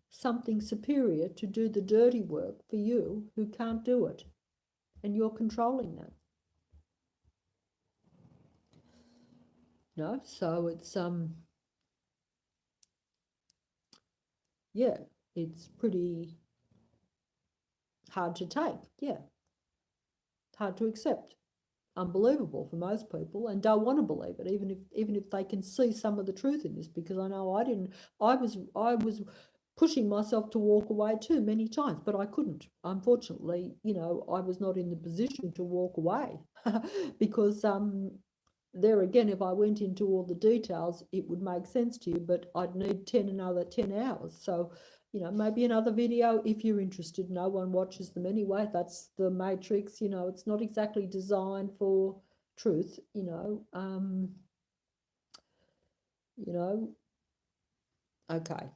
something superior to do the dirty work for you who can't do it, and you're controlling that. No, so it's yeah, it's pretty hard to take. Yeah, hard to accept. Unbelievable for most people, and don't want to believe it, even if they can see some of the truth in this. Because I know I didn't. I was pushing myself to walk away too many times, but I couldn't. Unfortunately, you know, I was not in the position to walk away because there again, if I went into all the details, it would make sense to you, but I'd need another 10 hours. So, you know, maybe another video if you're interested. No one watches them anyway. That's the matrix, you know, it's not exactly designed for truth, you know. Okay.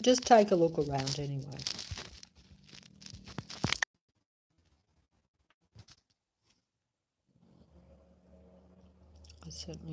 Just take a look around anyway.